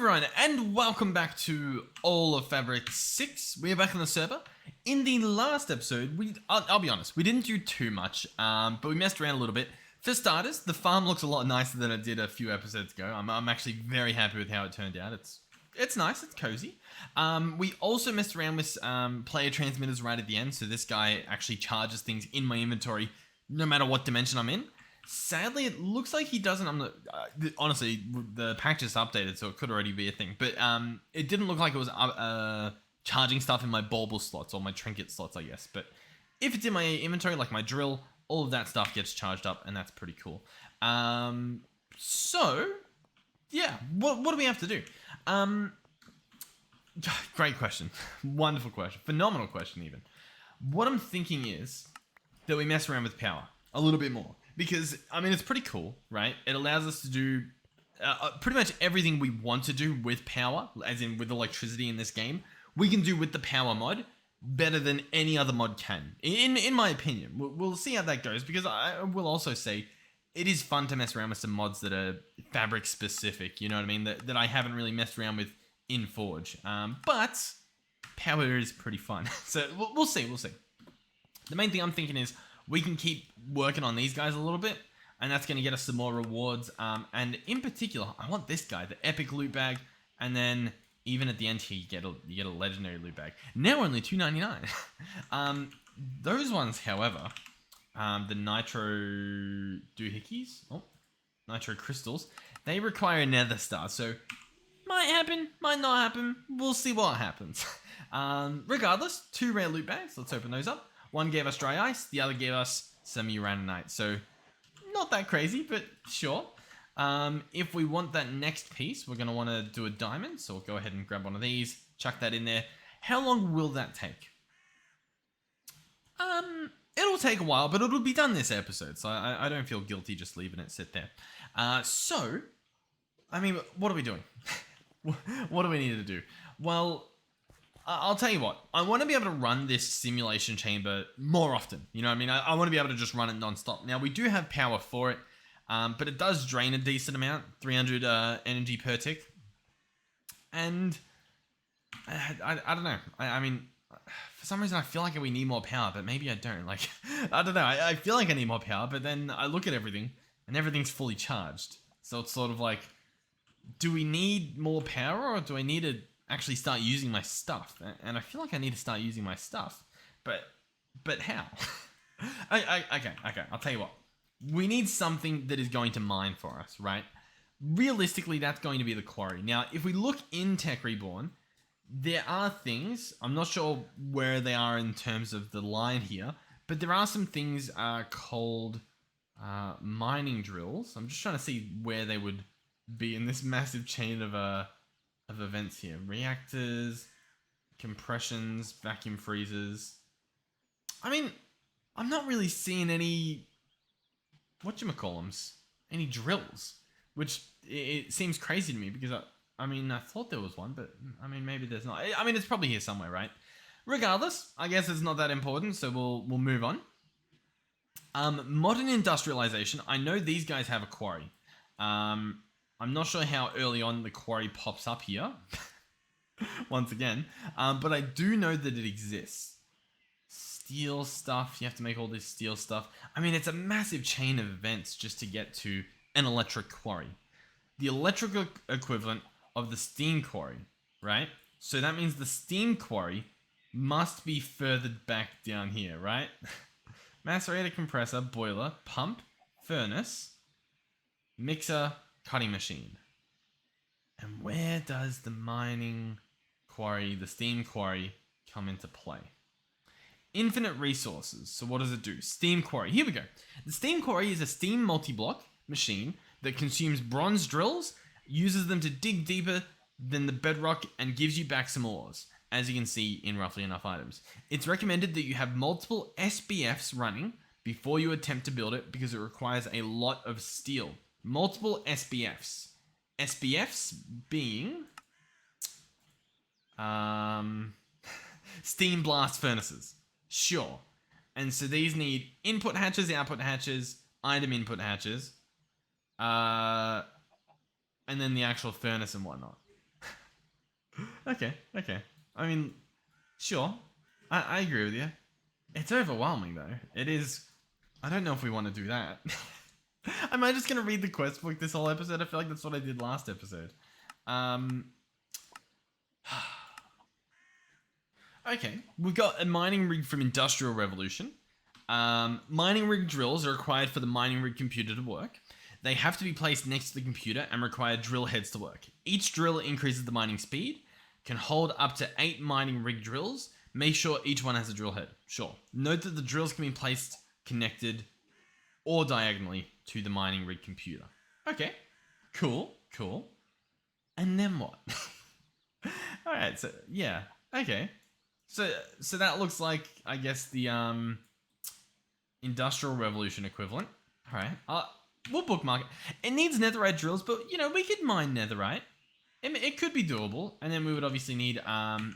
everyone, and welcome back to All of Fabric 6. We are back on the server. In the last episode, I'll be honest, we didn't do too much, but we messed around a little bit. For starters, the farm looks a lot nicer than it did a few episodes ago. I'm actually very happy with how it turned out. It's nice, it's cozy. We also messed around with player transmitters right at the end, so this guy actually charges things in my inventory no matter what dimension I'm in. Sadly, it looks like he doesn't. Honestly, the pack just updated, so it could already be a thing. But it didn't look like it was charging stuff in my bauble slots or my trinket slots, I guess. But if it's in my inventory, like my drill, all of that stuff gets charged up, and that's pretty cool. So, yeah, what do we have to do? Great question. Wonderful question. Phenomenal question, even. What I'm thinking is that we mess around with power a little bit more. Because, I mean, it's pretty cool, right? It allows us to do pretty much everything we want to do with power, as in with electricity in this game. We can do with the power mod better than any other mod can, in my opinion. We'll see how that goes, because I will also say it is fun to mess around with some mods that are fabric specific, you know what I mean? That I haven't really messed around with in Forge. But power is pretty fun. So we'll see. The main thing I'm thinking is we can keep working on these guys a little bit, and that's going to get us some more rewards. And in particular, I want this guy, the epic loot bag, and then even at the end here, you get a legendary loot bag. Now only $2.99. Those ones, however, the nitro doohickeys, nitro crystals, they require a nether star, so might happen, might not happen. We'll see what happens. Regardless, 2 rare loot bags. Let's open those up. One gave us dry ice, the other gave us some uraninite. So, not that crazy, but sure. If we want that next piece, we're going to want to do a diamond. So, we'll go ahead and grab one of these, chuck that in there. How long will that take? It'll take a while, but it'll be done this episode. So, I don't feel guilty just leaving it sit there. So, I mean, what are we doing? What do we need to do? Well, I'll tell you what, I want to be able to run this simulation chamber more often. You know what I mean? I want to be able to just run it non-stop. Now, we do have power for it, but it does drain a decent amount, 300 energy per tick. And I don't know. I mean, for some reason, I feel like we need more power, but maybe I don't. Like, I don't know. I feel like I need more power, but then I look at everything, and everything's fully charged. So it's sort of like, do we need more power, or do I need to actually start using my stuff? And I feel like I need to start using my stuff, but how? Okay, I'll tell you what. We need something that is going to mine for us, right? Realistically, that's going to be the quarry. Now, if we look in Tech Reborn, there are things, I'm not sure where they are in terms of the line here, but there are some things called mining drills. I'm just trying to see where they would be in this massive chain of events here. Reactors, compressions, vacuum freezers. I mean, I'm not really seeing any, whatchamacallums, any drills, which it seems crazy to me, because I mean, I thought there was one, but I mean, maybe there's not. I mean, it's probably here somewhere, right? Regardless, I guess it's not that important, so we'll move on. Modern industrialization. I know these guys have a quarry. I'm not sure how early on the quarry pops up here, once again, but I do know that it exists. Steel stuff, you have to make all this steel stuff. I mean, it's a massive chain of events just to get to an electric quarry. The electrical equivalent of the steam quarry, right? So that means the steam quarry must be further back down here, right? Macerator, compressor, boiler, pump, furnace, mixer, cutting machine. And where does the mining quarry, the steam quarry, come into play? Infinite resources. So what does it do? Steam quarry. Here we go. The steam quarry is a steam multi-block machine that consumes bronze drills, uses them to dig deeper than the bedrock, and gives you back some ores, as you can see in roughly enough items. It's recommended that you have multiple SBFs running before you attempt to build it, because it requires a lot of steel. Multiple SBFs. SBFs being steam blast furnaces. Sure. And so these need input hatches, output hatches, item input hatches, and then the actual furnace and whatnot. Okay, okay. I mean, sure. I agree with you. It's overwhelming though. It is. I don't know if we want to do that. Am I just gonna read the quest book this whole episode? I feel like that's what I did last episode. Um. Okay, we've got a mining rig from Industrial Revolution. Mining rig drills are required for the mining rig computer to work. They have to be placed next to the computer and require drill heads to work. Each drill increases the mining speed, can hold up to 8 mining rig drills. Make sure each one has a drill head. Sure. Note that the drills can be placed connected or diagonally to the mining rig computer. Okay, cool, cool. And then what? Alright, so yeah, okay. So that looks like, I guess, the Industrial Revolution equivalent. Alright, we'll bookmark it. It needs netherite drills, but, you know, we could mine netherite. It could be doable. And then we would obviously need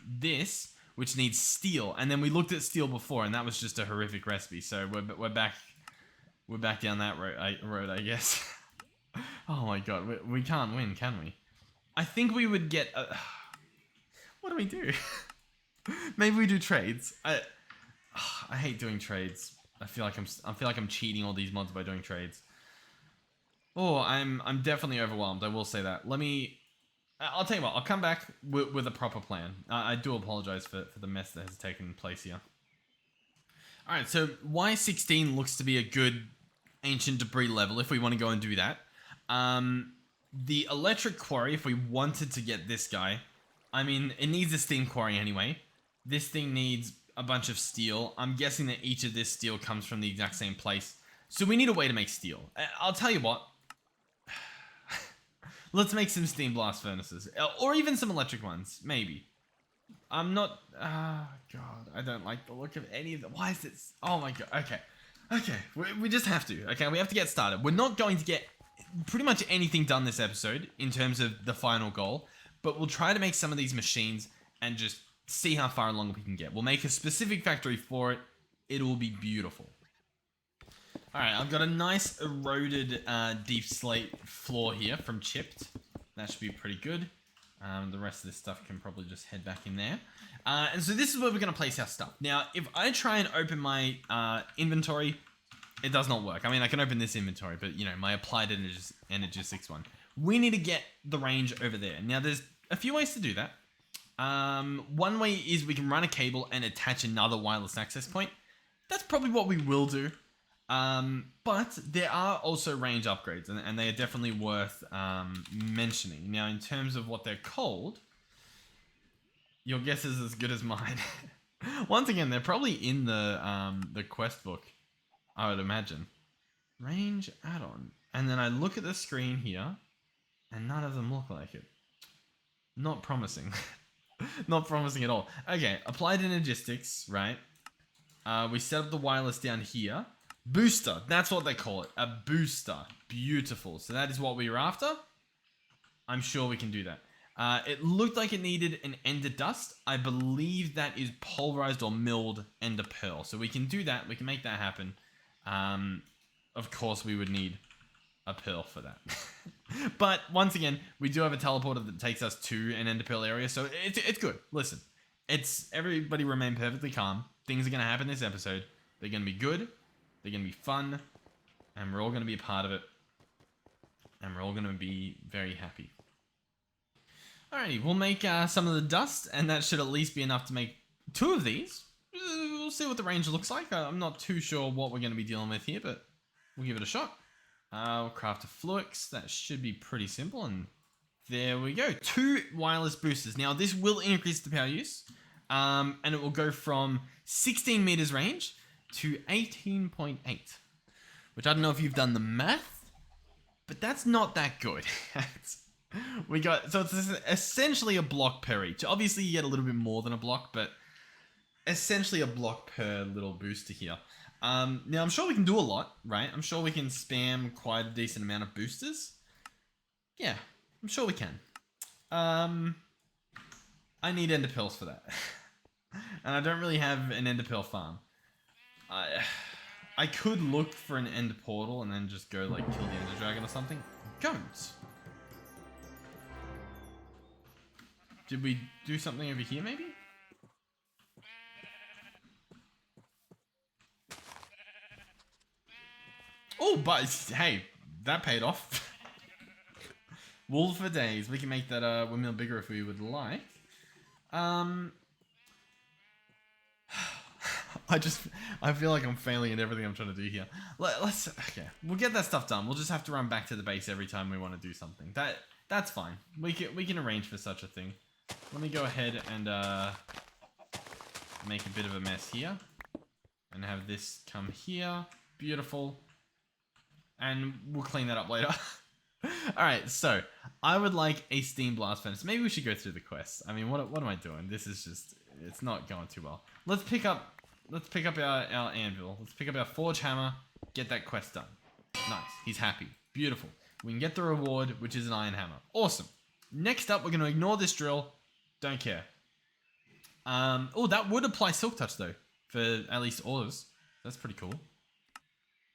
this, which needs steel. And then we looked at steel before, and that was just a horrific recipe. So we're back down that road, I guess. Oh my god, we can't win, can we? I think we would get... what do we do? Maybe we do trades. I hate doing trades. I feel like I'm cheating all these mods by doing trades. Oh, I'm definitely overwhelmed. I will say that. I'll tell you what. I'll come back with a proper plan. I do apologize for the mess that has taken place here. All right, so Y16 looks to be a good ancient debris level if we want to go and do that. The electric quarry, if we wanted to get this guy, I mean, it needs a steam quarry anyway. This thing needs a bunch of steel. I'm guessing that each of this steel comes from the exact same place. So we need a way to make steel. I'll tell you what. Let's make some steam blast furnaces. Or even some electric ones. Maybe. I'm not... God. I don't like the look of any of them. Why is this... Oh my god. Okay. Okay. We just have to. Okay, we have to get started. We're not going to get pretty much anything done this episode in terms of the final goal. But we'll try to make some of these machines and just see how far along we can get. We'll make a specific factory for it. It will be beautiful. Alright, I've got a nice eroded deep slate floor here from Chipped. That should be pretty good. The rest of this stuff can probably just head back in there. And so this is where we're going to place our stuff. Now, if I try and open my inventory, it does not work. I mean, I can open this inventory, but, you know, my applied energistics one. We need to get the range over there. Now, there's a few ways to do that. One way is we can run a cable and attach another wireless access point. That's probably what we will do. But there are also range upgrades, and they are definitely worth mentioning. Now, in terms of what they're called, your guess is as good as mine. Once again, they're probably in the quest book, I would imagine. Range add-on. And then I look at the screen here, and none of them look like it. Not promising. Not promising at all. Okay, applied energistics, right? We set up the wireless down here. Booster, that's what they call it. A booster. Beautiful. So that is what we were after. I'm sure we can do that. It looked like it needed an ender dust. I believe that is pulverized or milled ender pearl. So we can do that. We can make that happen. Of course, we would need a pearl for that. But once again, we do have a teleporter that takes us to an ender pearl area. So it's good. Listen, everybody remain perfectly calm. Things are going to happen this episode. They're going to be good. They're going to be fun. And we're all going to be a part of it. And we're all going to be very happy. Alrighty, we'll make some of the dust, and that should at least be enough to make 2 of these. We'll see what the range looks like. I'm not too sure what we're going to be dealing with here, but we'll give it a shot. We'll craft a Fluix. That should be pretty simple, and there we go. 2 wireless boosters. Now, this will increase the power use, and it will go from 16 meters range to 18.8, which I don't know if you've done the math, but that's not that good. So it's essentially a block per each. Obviously, you get a little bit more than a block, but essentially a block per little booster here. Now, I'm sure we can do a lot, right? I'm sure we can spam quite a decent amount of boosters. Yeah, I'm sure we can. I need ender pearls for that. And I don't really have an ender pearl farm. I could look for an ender portal and then just go, like, kill the ender dragon or something. Don't. Did we do something over here, maybe? Oh, but hey, that paid off. Wool for days. We can make that windmill bigger if we would like. I feel like I'm failing at everything I'm trying to do here. Okay, we'll get that stuff done. We'll just have to run back to the base every time we want to do something. That's fine. We can arrange for such a thing. Let me go ahead and make a bit of a mess here, and have this come here. Beautiful, and we'll clean that up later. All right, so I would like a steam blast furnace. Maybe we should go through the quests. I mean, what am I doing? This is just, it's not going too well. Let's pick up our anvil. Let's pick up our forge hammer. Get that quest done. Nice. He's happy. Beautiful. We can get the reward, which is an iron hammer. Awesome. Next up, we're going to ignore this drill. Don't care. Oh, that would apply silk touch though, for at least ores. That's pretty cool.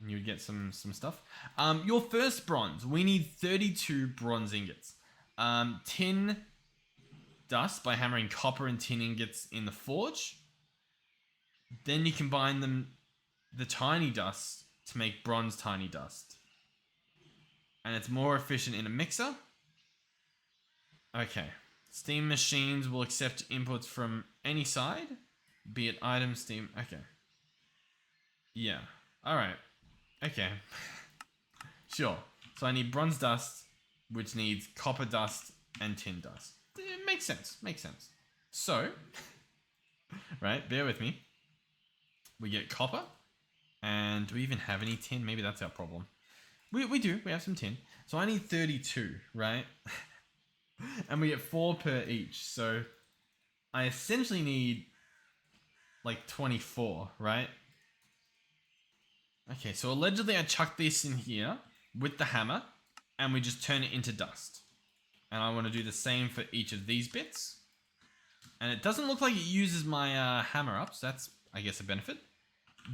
And you would get some stuff. Your first bronze. We need 32 bronze ingots. Tin dust by hammering copper and tin ingots in the forge. Then you combine the tiny dust to make bronze tiny dust. And it's more efficient in a mixer. Okay. Steam machines will accept inputs from any side. Be it item, steam. Okay. Yeah. Alright. Okay. Sure. So I need bronze dust, which needs copper dust and tin dust. It makes sense. Makes sense. So, right, bear with me. We get copper. And do we even have any tin? Maybe that's our problem. We do. We have some tin. So I need 32, right? And we get 4 per each. So I essentially need like 24, right? Okay, so allegedly I chuck this in here with the hammer and we just turn it into dust. And I want to do the same for each of these bits. And it doesn't look like it uses my hammer up, so that's, I guess, a benefit.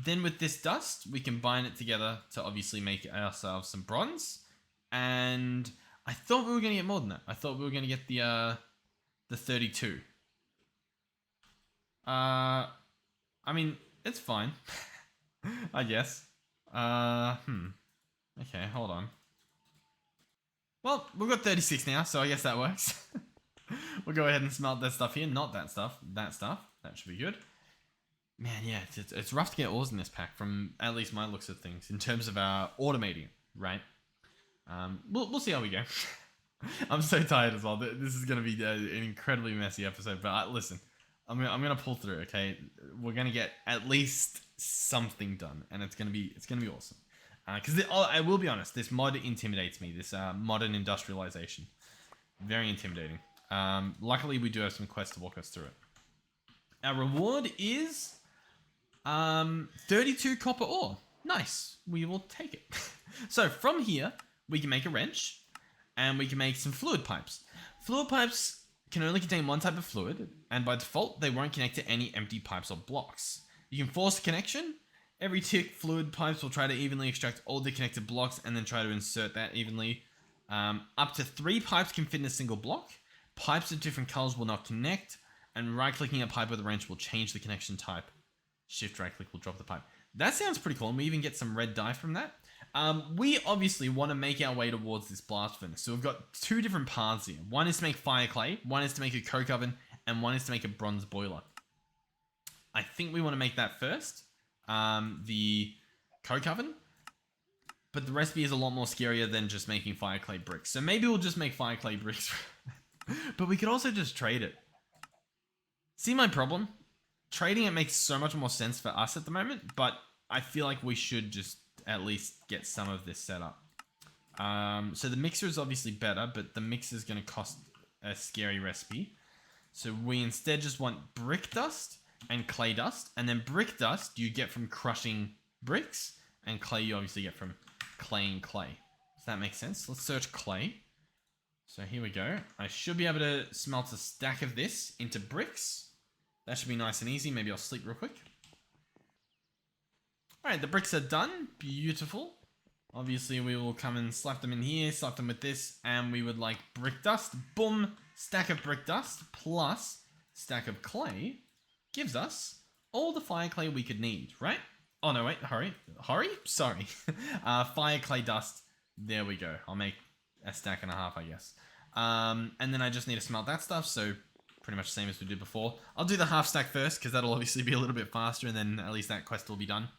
Then with this dust, we combine it together to obviously make ourselves some bronze. And I thought we were going to get more than that. I thought we were going to get the 32. I mean, it's fine. I guess. Okay, hold on. Well, we've got 36 now, so I guess that works. We'll go ahead and smelt that stuff here. Not that stuff. That stuff. That should be good. Man, yeah, it's rough to get ores in this pack from at least my looks of things in terms of automating it, right? We'll see how we go. I'm so tired as well. This is going to be an incredibly messy episode, but listen, I'm gonna pull through. Okay, we're gonna get at least something done, and it's gonna be awesome. Because I will be honest, this mod intimidates me. This modern industrialization, very intimidating. Luckily, we do have some quests to walk us through it. Our reward is 32 copper ore. Nice. We will take it. So from here, we can make a wrench, and we can make some fluid pipes. Fluid pipes can only contain one type of fluid, and by default, they won't connect to any empty pipes or blocks. You can force a connection. Every tick, fluid pipes will try to evenly extract all the connected blocks and then try to insert that evenly. Up to 3 pipes can fit in a single block. Pipes of different colors will not connect, and right-clicking a pipe with a wrench will change the connection type. Shift right-click will drop the pipe. That sounds pretty cool, and we even get some red dye from that. We obviously want to make our way towards this blast furnace, so we've got 2 different paths here. One is to make fire clay, one is to make a coke oven, and one is to make a bronze boiler. I think we want to make that first, the coke oven, but the recipe is a lot more scarier than just making fire clay bricks. So maybe we'll just make fire clay bricks, but we could also just trade it. See my problem? Trading it makes so much more sense for us at the moment, but I feel like we should just at least get some of this set up. So the mixer is obviously better, but the mixer is going to cost a scary recipe. So we instead just want brick dust and clay dust, and then brick dust you get from crushing bricks, and clay you obviously get from claying clay. Does that make sense? Let's search clay. So here we go. I should be able to smelt a stack of this into bricks. That should be nice and easy. Maybe I'll sleep real quick. Alright, the bricks are done. Beautiful. Obviously, we will come and slap them in here, slap them with this, and we would like brick dust. Boom! Stack of brick dust plus stack of clay gives us all the fire clay we could need, right? Oh no, wait, hurry. Sorry. Fire clay dust. There we go. I'll make a stack and a half, I guess. And then I just need to smelt that stuff, so pretty much the same as we did before. I'll do the half stack first, because that'll obviously be a little bit faster, and then at least that quest will be done.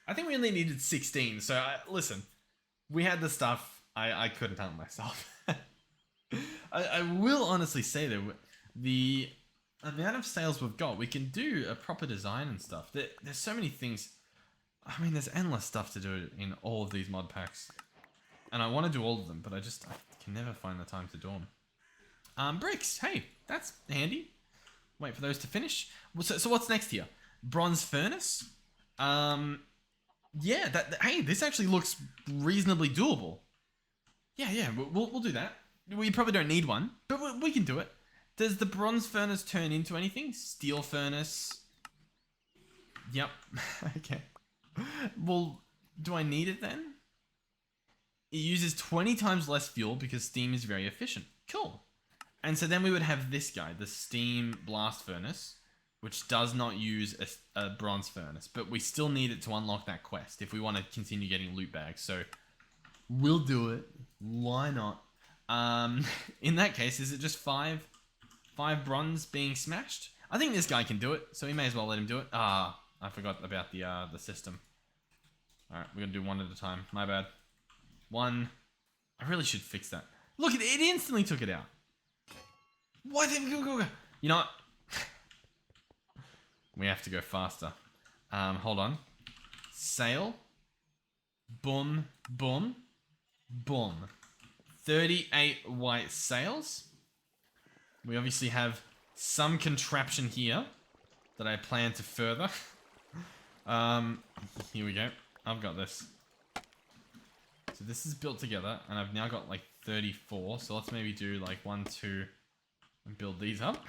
I think we only needed 16, so listen. We had the stuff. I couldn't help myself. I will honestly say that the amount of sales we've got, we can do a proper design and stuff. There's so many things. I mean, there's endless stuff to do in all of these mod packs. And I want to do all of them, but I can never find the time to do them. Bricks. Hey, that's handy. Wait for those to finish. So what's next here? Bronze furnace. Yeah, hey, this actually looks reasonably doable. Yeah, we'll do that. We probably don't need one, but we can do it. Does the bronze furnace turn into anything? Steel furnace. Yep. Okay. Well, do I need it then? It uses 20 times less fuel because steam is very efficient. Cool. And so then we would have this guy, the steam blast furnace, which does not use a bronze furnace, but we still need it to unlock that quest if we want to continue getting loot bags. So we'll do it. Why not? In that case, is it just five bronze being smashed? I think this guy can do it, so we may as well let him do it. I forgot about the system. All right, we're gonna do one at a time. My bad. One. I really should fix that. Look, it instantly took it out. Why didn't we go? You know what? We have to go faster. Hold on. Sail. Boom, boom, boom. 38 white sails. We obviously have some contraption here that I plan to further. Here we go. I've got this. So this is built together, and I've now got like 34. So let's maybe do like 1, 2, and build these up.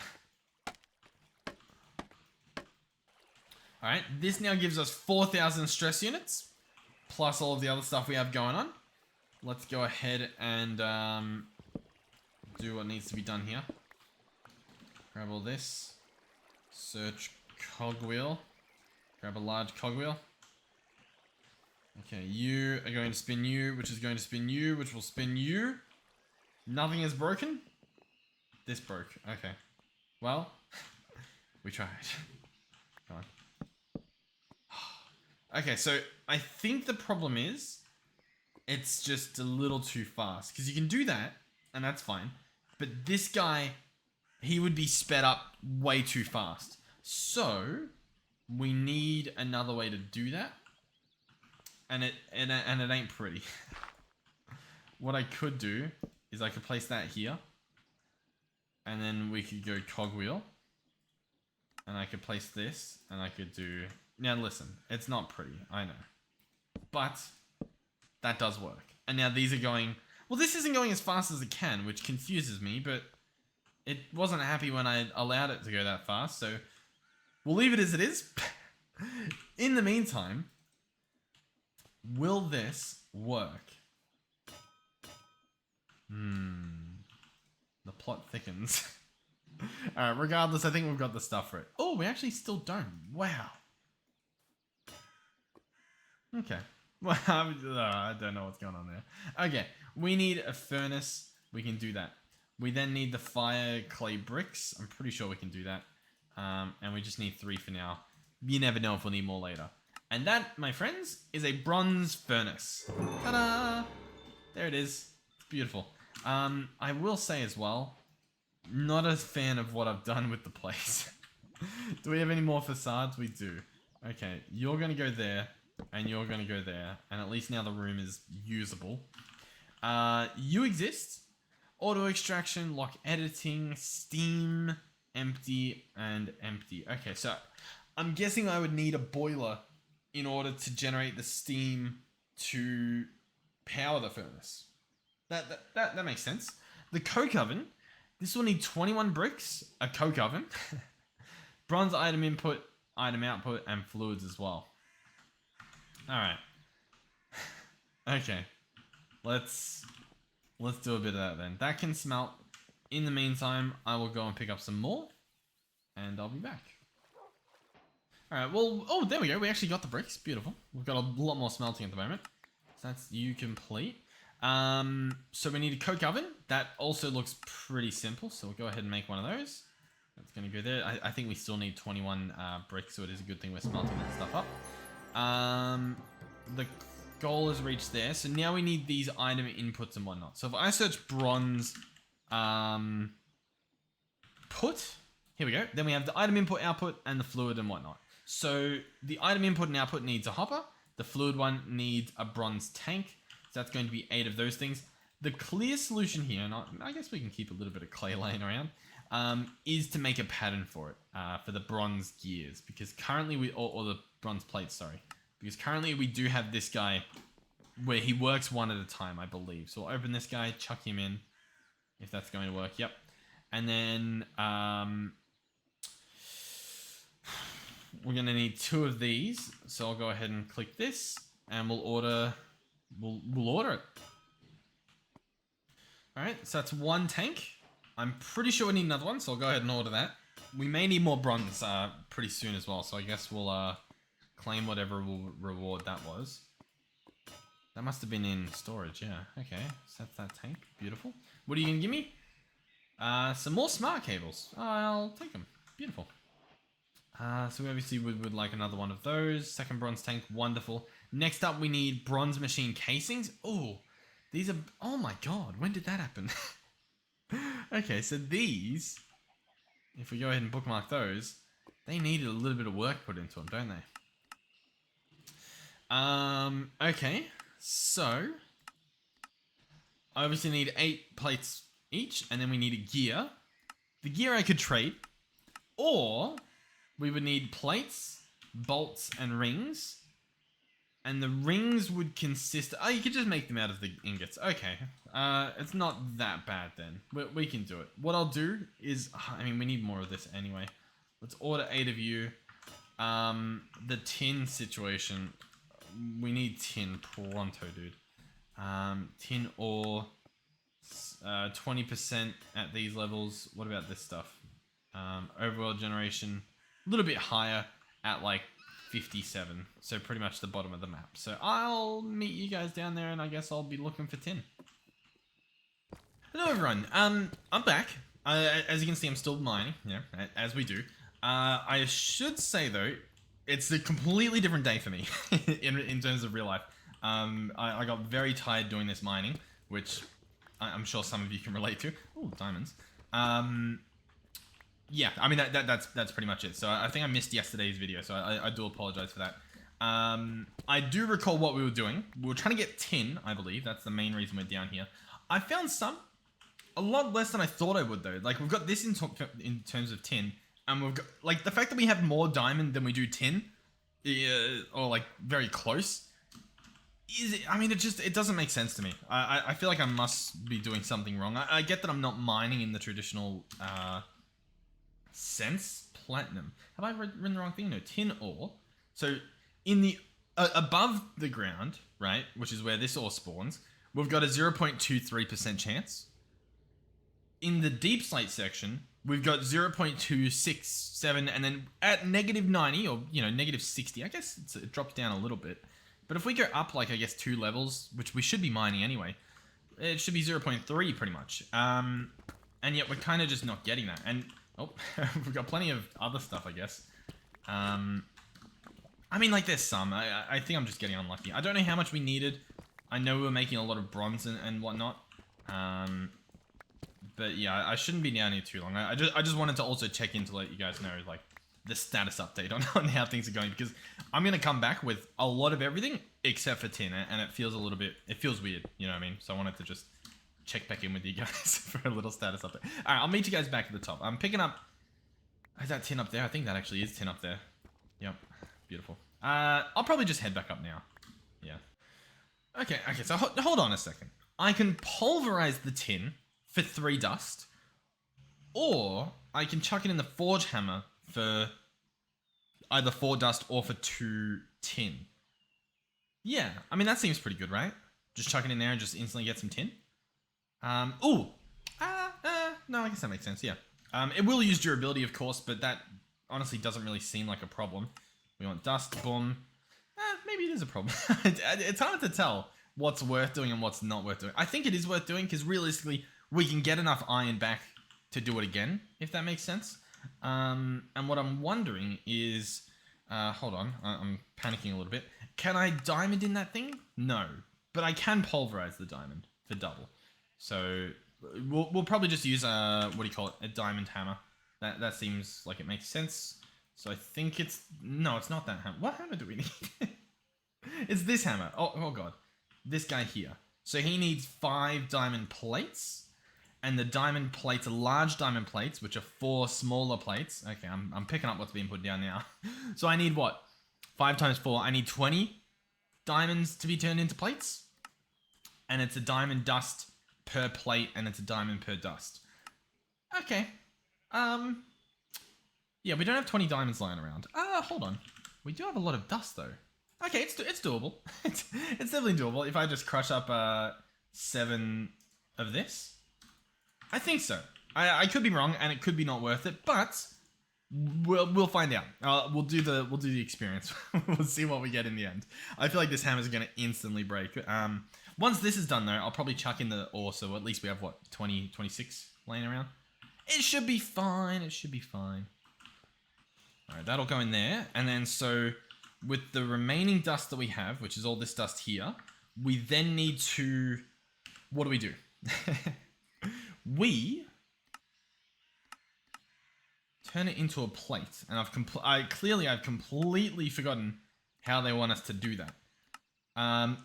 Alright, this now gives us 4,000 stress units, plus all of the other stuff we have going on. Let's go ahead and do what needs to be done here. Grab all this. Search cogwheel. Grab a large cogwheel. Okay, you are going to spin you, which is going to spin you, which will spin you. Nothing is broken. This broke. Okay. Well, we tried. Come on. Okay, so I think the problem is it's just a little too fast. Because you can do that, and that's fine. But this guy, he would be sped up way too fast. So, we need another way to do that. And it ain't pretty. What I could do is I could place that here. And then we could go cogwheel. And I could place this. And I could do... Now listen, it's not pretty, I know. But that does work. And now these are going... Well, this isn't going as fast as it can, which confuses me, but it wasn't happy when I allowed it to go that fast, so we'll leave it as it is. In the meantime, will this work? The plot thickens. Alright, regardless, I think we've got the stuff for it. Oh, we actually still don't. Wow. Okay. Well, I don't know what's going on there. Okay, we need a furnace. We can do that. We then need the fire clay bricks. I'm pretty sure we can do that. And we just need 3 for now. You never know if we'll need more later. And that, my friends, is a bronze furnace. Ta-da! There it is. It's beautiful. I will say as well, not a fan of what I've done with the place. Do we have any more facades? We do. Okay, you're going to go there. And you're going to go there. And at least now the room is usable. You exist. Auto extraction, lock editing, steam, empty, and empty. Okay, so I'm guessing I would need a boiler in order to generate the steam to power the furnace. That makes sense. The coke oven. This will need 21 bricks. A coke oven. Bronze item input, item output, and fluids as well. Alright. Okay. let's do a bit of that then. That can smelt. In the meantime, I will go and pick up some more, and I'll be back. All right. Well, oh, there we go. We actually got the bricks. Beautiful. We've got a lot more smelting at the moment. So that's you complete. So we need a coke oven. That also looks pretty simple. So we'll go ahead and make one of those. That's going to go there. I think we still need 21 bricks, so it is a good thing we're smelting that stuff up. The goal is reached there. So now we need these item inputs and whatnot. So if I search bronze put, here we go. Then we have the item input, output, and the fluid and whatnot. So the item input and output needs a hopper. The fluid one needs a bronze tank. So that's going to be 8 of those things. The clear solution here, and I guess we can keep a little bit of clay laying around, is to make a pattern for it, for the bronze gears. Because currently or the bronze plates, sorry. Because currently we do have this guy where he works one at a time, I believe. So we'll open this guy, chuck him in, if that's going to work. Yep. And then we're going to need 2 of these. So I'll go ahead and click this, and we'll order it. All right, so that's 1 tank. I'm pretty sure we need another one, so I'll go ahead and order that. We may need more bronze pretty soon as well, so I guess we'll claim whatever reward that was. That must have been in storage, yeah. Okay, so that's that tank. Beautiful. What are you going to give me? Some more smart cables. I'll take them. Beautiful. So we obviously would like another one of those. Second bronze tank. Wonderful. Next up, we need bronze machine casings. Oh, these are... Oh my god, when did that happen? Okay, so these, if we go ahead and bookmark those, they needed a little bit of work put into them, don't they? Okay, so I obviously need 8 plates each, and then we need a gear. The gear I could trade, or we would need plates, bolts, and rings. And the rings would consist... Oh, you could just make them out of the ingots. Okay. It's not that bad then. We can do it. What I'll do is... I mean, we need more of this anyway. Let's order 8 of you. The tin situation. We need tin pronto, dude. Tin ore. 20% at these levels. What about this stuff? Overall generation. A little bit higher at like 57, so pretty much the bottom of the map. So I'll meet you guys down there, and I guess I'll be looking for tin. Hello everyone, I'm back. As you can see, I'm still mining, yeah, as we do. I should say though, it's a completely different day for me in terms of real life. I got very tired doing this mining, which I'm sure some of you can relate to. Oh, diamonds. Yeah, I mean, that's pretty much it. So I think I missed yesterday's video, so I do apologize for that. I do recall what we were doing. We were trying to get tin, I believe. That's the main reason we're down here. I found some. A lot less than I thought I would, though. Like, we've got this in terms of tin, and we've got... Like, the fact that we have more diamond than we do tin, or, like, very close, I mean, it doesn't make sense to me. I feel like I must be doing something wrong. I get that I'm not mining in the traditional... sense. Platinum. Have I written the wrong thing? No, tin ore. So in the above the ground, right, which is where this ore spawns, we've got a 0.23% chance. In the deep slate section, we've got 0.267, and then at negative 90 or negative 60, I guess it drops down a little bit. But if we go up like I guess 2 levels, which we should be mining anyway, it should be 0.3 pretty much. And yet we're kind of just not getting that. And oh, we've got plenty of other stuff, I guess. I mean, like, there's some. I think I'm just getting unlucky. I don't know how much we needed. I know we were making a lot of bronze and whatnot. But yeah, I shouldn't be down here too long. I just wanted to also check in to let you guys know, like, the status update on how things are going. Because I'm going to come back with a lot of everything except for tin. And it feels a little bit... It feels weird, you know what I mean? So I wanted to just... check back in with you guys for a little status update. Alright, I'll meet you guys back at the top. I'm picking up... Is that tin up there? I think that actually is tin up there. Yep. Beautiful. I'll probably just head back up now. Yeah. Okay, so hold on a second. I can pulverize the tin for 3 dust, or I can chuck it in the forge hammer for either 4 dust or for 2 tin. Yeah, I mean, that seems pretty good, right? Just chuck it in there and just instantly get some tin. No, I guess that makes sense, yeah. It will use durability, of course, but that honestly doesn't really seem like a problem. We want dust, boom. Maybe it is a problem. It's hard to tell what's worth doing and what's not worth doing. I think it is worth doing because realistically, we can get enough iron back to do it again, if that makes sense. And what I'm wondering is, hold on, I'm panicking a little bit. Can I diamond in that thing? No, but I can pulverize the diamond for double. So we'll probably just use a a diamond hammer. That seems like it makes sense. So I think it's it's not that hammer. What hammer do we need? It's this hammer. Oh god, this guy here. So he needs 5 diamond plates. And the diamond plates are large diamond plates, which are 4 smaller plates. Okay, I'm picking up what's being put down now. So I need what? 5 times 4. I need 20 diamonds to be turned into plates. And it's a diamond dust per plate, and it's a diamond per dust. Okay. Yeah, we don't have 20 diamonds lying around. Hold on. We do have a lot of dust, though. Okay, it's doable. It's definitely doable. If I just crush up 7 of this. I think so. I could be wrong, and it could be not worth it, but we'll find out. We'll do the experience. We'll see what we get in the end. I feel like this hammer is going to instantly break. Once this is done, though, I'll probably chuck in the ore, so at least we have, what, 20, 26 laying around? It should be fine. It should be fine. All right, that'll go in there. And then, so, with the remaining dust that we have, which is all this dust here, we then need to... What do we do? We turn it into a plate, and I've completely forgotten how they want us to do that.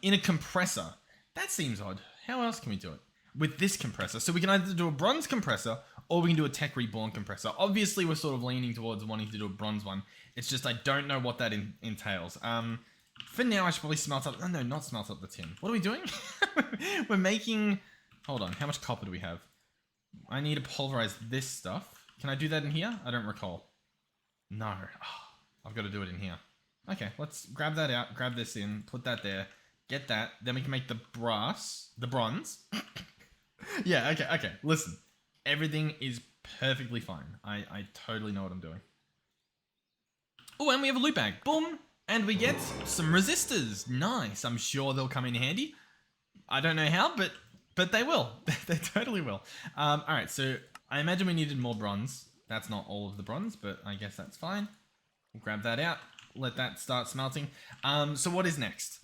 In a compressor. That seems odd. How else can we do it? With this compressor. So we can either do a bronze compressor, or we can do a tech reborn compressor. Obviously, we're sort of leaning towards wanting to do a bronze one. It's just I don't know what that entails. For now, I should probably smelt up... No, not smelt up the tin. What are we doing? We're making... Hold on. How much copper do we have? I need to pulverize this stuff. Can I do that in here? I don't recall. No. Oh, I've got to do it in here. Okay, let's grab that out, grab this in, put that there, get that. Then we can make the bronze. Yeah, okay. Listen, everything is perfectly fine. I totally know what I'm doing. Oh, and we have a loot bag. Boom. And we get some resistors. Nice. I'm sure they'll come in handy. I don't know how, but they will. They totally will. All right, so I imagine we needed more bronze. That's not all of the bronze, but I guess that's fine. We'll grab that out. Let that start smelting. So what is next?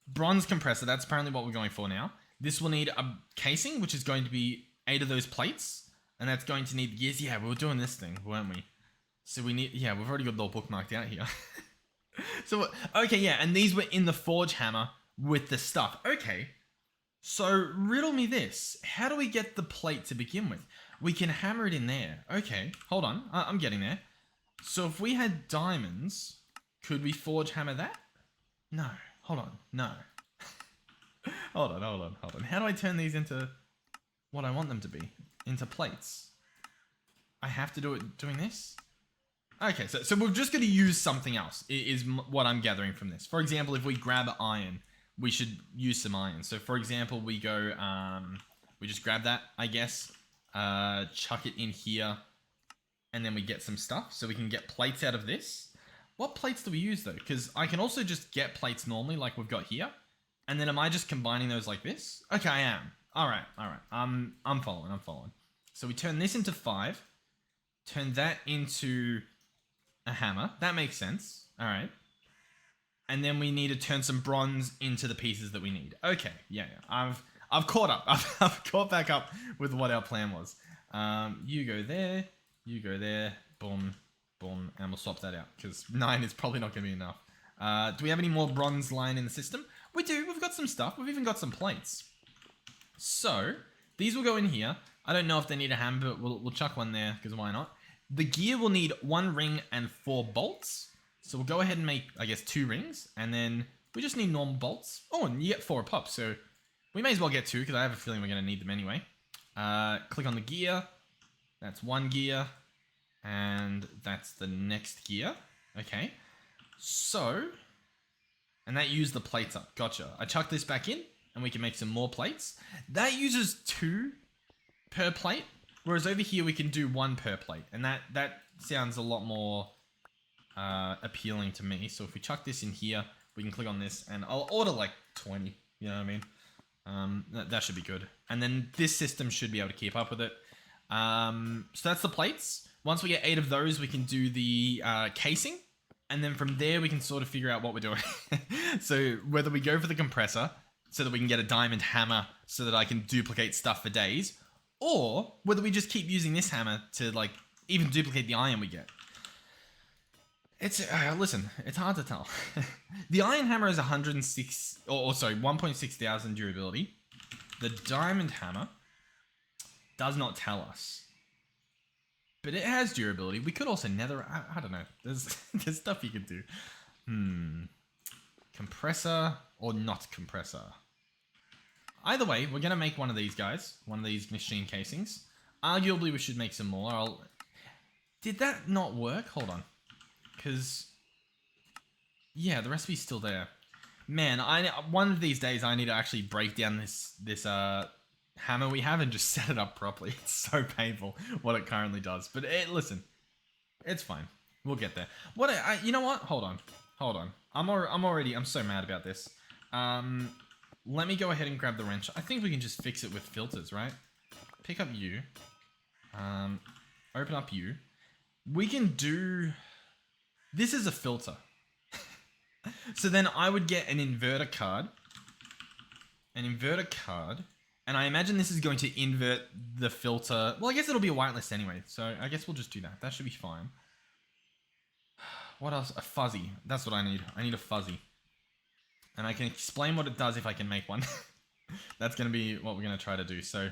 Bronze compressor. That's apparently what we're going for now. This will need a casing, which is going to be 8 of those plates. And that's going to need gears. Yeah, we were doing this thing, weren't we? So we need... Yeah, we've already got the whole book marked out here. So, okay, yeah. And these were in the forge hammer with the stuff. Okay. So, riddle me this. How do we get the plate to begin with? We can hammer it in there. Okay, hold on. I'm getting there. So, if we had diamonds, could we forge hammer that? No. Hold on. No. Hold on. How do I turn these into what I want them to be? Into plates. I have to do it doing this? Okay, so we're just going to use something else, is what I'm gathering from this. For example, if we grab iron, we should use some iron. So, for example, we go, we just grab that, I guess, chuck it in here, and then we get some stuff. So we can get plates out of this. What plates do we use, though? Because I can also just get plates normally, like we've got here. And then am I just combining those like this? Okay, I am. All right. I'm following. So we turn this into 5. Turn that into a hammer. That makes sense. All right. And then we need to turn some bronze into the pieces that we need. Okay. Yeah. I've caught up. I've caught back up with what our plan was. You go there. You go there. Boom. Boom. And we'll swap that out because 9 is probably not going to be enough. Do we have any more bronze lying in the system? We do. We've got some stuff. We've even got some plates. So these will go in here. I don't know if they need a hammer, but we'll chuck one there because why not? The gear will need 1 ring and 4 bolts. So we'll go ahead and make, I guess, 2 rings. And then we just need normal bolts. Oh, and you get 4 a pop. So we may as well get 2 because I have a feeling we're going to need them anyway. Click on the gear. That's 1 gear. And that's the next gear. Okay. So, and that used the plates up. Gotcha. I chuck this back in. and we can make some more plates. That uses 2 per plate, whereas over here we can do 1 per plate, and that sounds a lot more appealing to me. So if we chuck this in here, we can click on this, and I'll order like 20. You know what I mean? That should be good. And then this system should be able to keep up with it. So that's the plates. Once we get 8 of those, we can do the casing. And then from there, we can sort of figure out what we're doing. So whether we go for the compressor so that we can get a diamond hammer so that I can duplicate stuff for days, or whether we just keep using this hammer to like even duplicate the iron we get. It's listen, it's hard to tell. The iron hammer is 106, sorry, 1.6 thousand durability. The diamond hammer does not tell us, but it has durability. We could also nether. I don't know. There's stuff you could do. Compressor or not compressor. Either way, we're gonna make one of these guys, one of these machine casings. Arguably, we should make some more. Did that not work? Hold on. Because, yeah, the recipe's still there. Man, one of these days I need to actually break down this hammer we have and just set it up properly. It's so painful what it currently does. But listen, it's fine. We'll get there. You know what? Hold on. I'm so mad about this. Let me go ahead and grab the wrench. I think we can just fix it with filters, right? Pick up you. Open up you. We can do... This is a filter. So then I would get an inverter card. And I imagine this is going to invert the filter. Well, I guess it'll be a whitelist anyway. So I guess we'll just do that. That should be fine. What else? A fuzzy. That's what I need. I need a fuzzy. And I can explain what it does if I can make one. That's going to be what we're going to try to do. So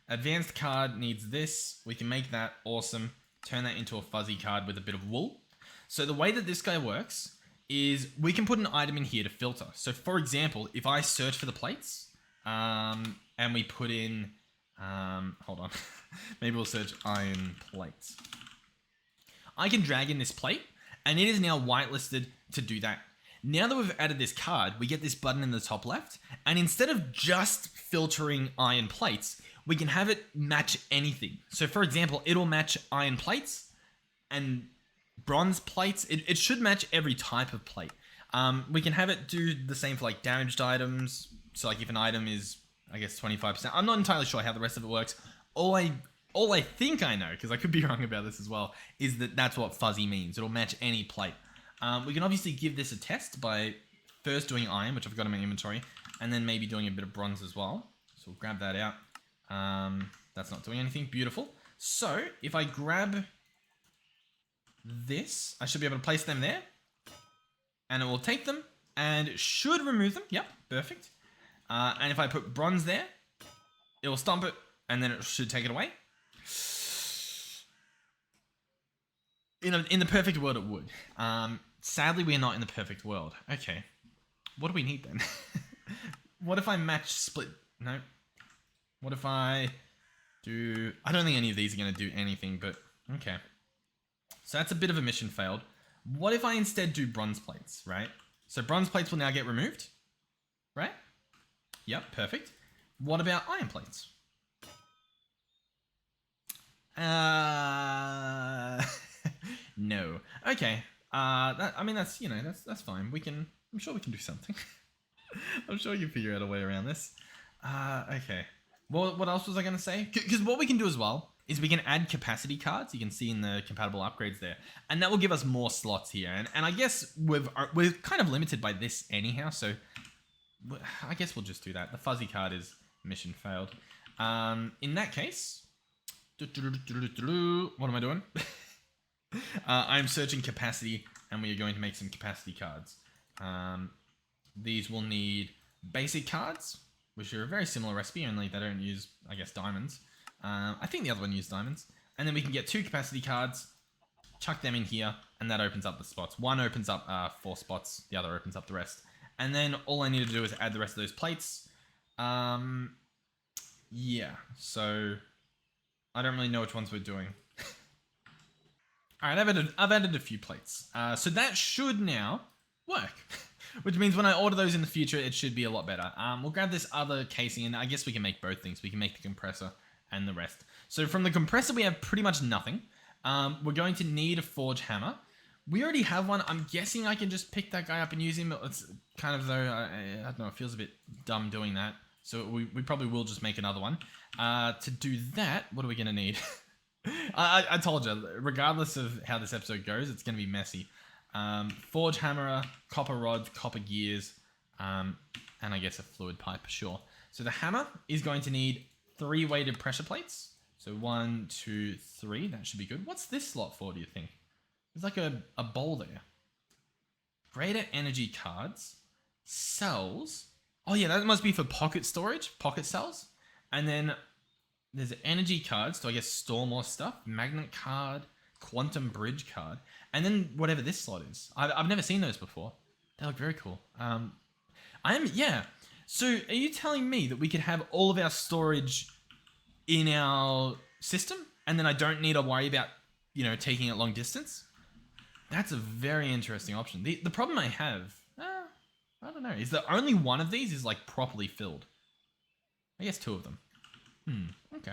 advanced card needs this. We can make that awesome. Turn that into a fuzzy card with a bit of wool. So the way that this guy works is we can put an item in here to filter. So for example, if I search for the plates, and we put in, hold on, maybe we'll search iron plates. I can drag in this plate, and it is now whitelisted to do that. Now that we've added this card, we get this button in the top left, and instead of just filtering iron plates, we can have it match anything. So for example, it'll match iron plates and bronze plates. It should match every type of plate. We can have it do the same for like damaged items. So like if an item is, I guess 25%. I'm not entirely sure how the rest of it works. All I think I know, because I could be wrong about this as well, is that that's what fuzzy means. It'll match any plate. We can obviously give this a test by first doing iron, which I've got in my inventory, and then maybe doing a bit of bronze as well. So we'll grab that out. That's not doing anything. Beautiful. So if I grab this, I should be able to place them there, and it will take them and it should remove them. Yep, perfect. And if I put bronze there, it will stomp it and then it should take it away. In the perfect world, it would. Sadly, we are not in the perfect world. Okay, what do we need then? What if I match split? No. What if I do... I don't think any of these are going to do anything, but okay. So that's a bit of a mission failed. What if I instead do bronze plates, right? So bronze plates will now get removed, right? Yep, perfect. What about iron plates? No. Okay. I mean, that's, you know, that's fine. I'm sure we can do something. I'm sure you can figure out a way around this. Okay. Well, what else was I going to say? Because what we can do as well is we can add capacity cards. You can see in the compatible upgrades there. And that will give us more slots here. And I guess we're kind of limited by this anyhow. So I guess we'll just do that. The fuzzy card is mission failed. In that case, what am I doing? I'm searching capacity, and we are going to make some capacity cards. These will need basic cards, which are a very similar recipe, only they don't use, I guess, diamonds. I think the other one used diamonds. And then we can get 2 capacity cards, chuck them in here, and that opens up the spots. One opens up 4 spots, the other opens up the rest. And then all I need to do is add the rest of those plates. Yeah, so I don't really know which ones we're doing. All right, I've added a few plates. So that should now work. Which means when I order those in the future, it should be a lot better. We'll grab this other casing, and I guess we can make both things. We can make the compressor and the rest. So from the compressor, we have pretty much nothing. We're going to need a forge hammer. We already have one. I'm guessing I can just pick that guy up and use him. It's kind of, though, I don't know, it feels a bit dumb doing that. So we probably will just make another one. To do that, what are we going to need? I told you, regardless of how this episode goes, it's going to be messy. Forge hammer, copper rods, copper gears, and I guess a fluid pipe, sure. So the hammer is going to need 3 weighted pressure plates. So 1, 2, 3, that should be good. What's this slot for, do you think? There's like a bowl there. Greater energy cards, cells. Oh yeah, that must be for pocket storage, pocket cells. And then there's energy cards to, I guess, store more stuff. Magnet card, quantum bridge card, and then whatever this slot is. I've never seen those before. They look very cool. Yeah. So are you telling me that we could have all of our storage in our system, and then I don't need to worry about, taking it long distance? That's a very interesting option. The problem I have, I don't know, is that only one of these is like properly filled. I guess 2 of them. Okay.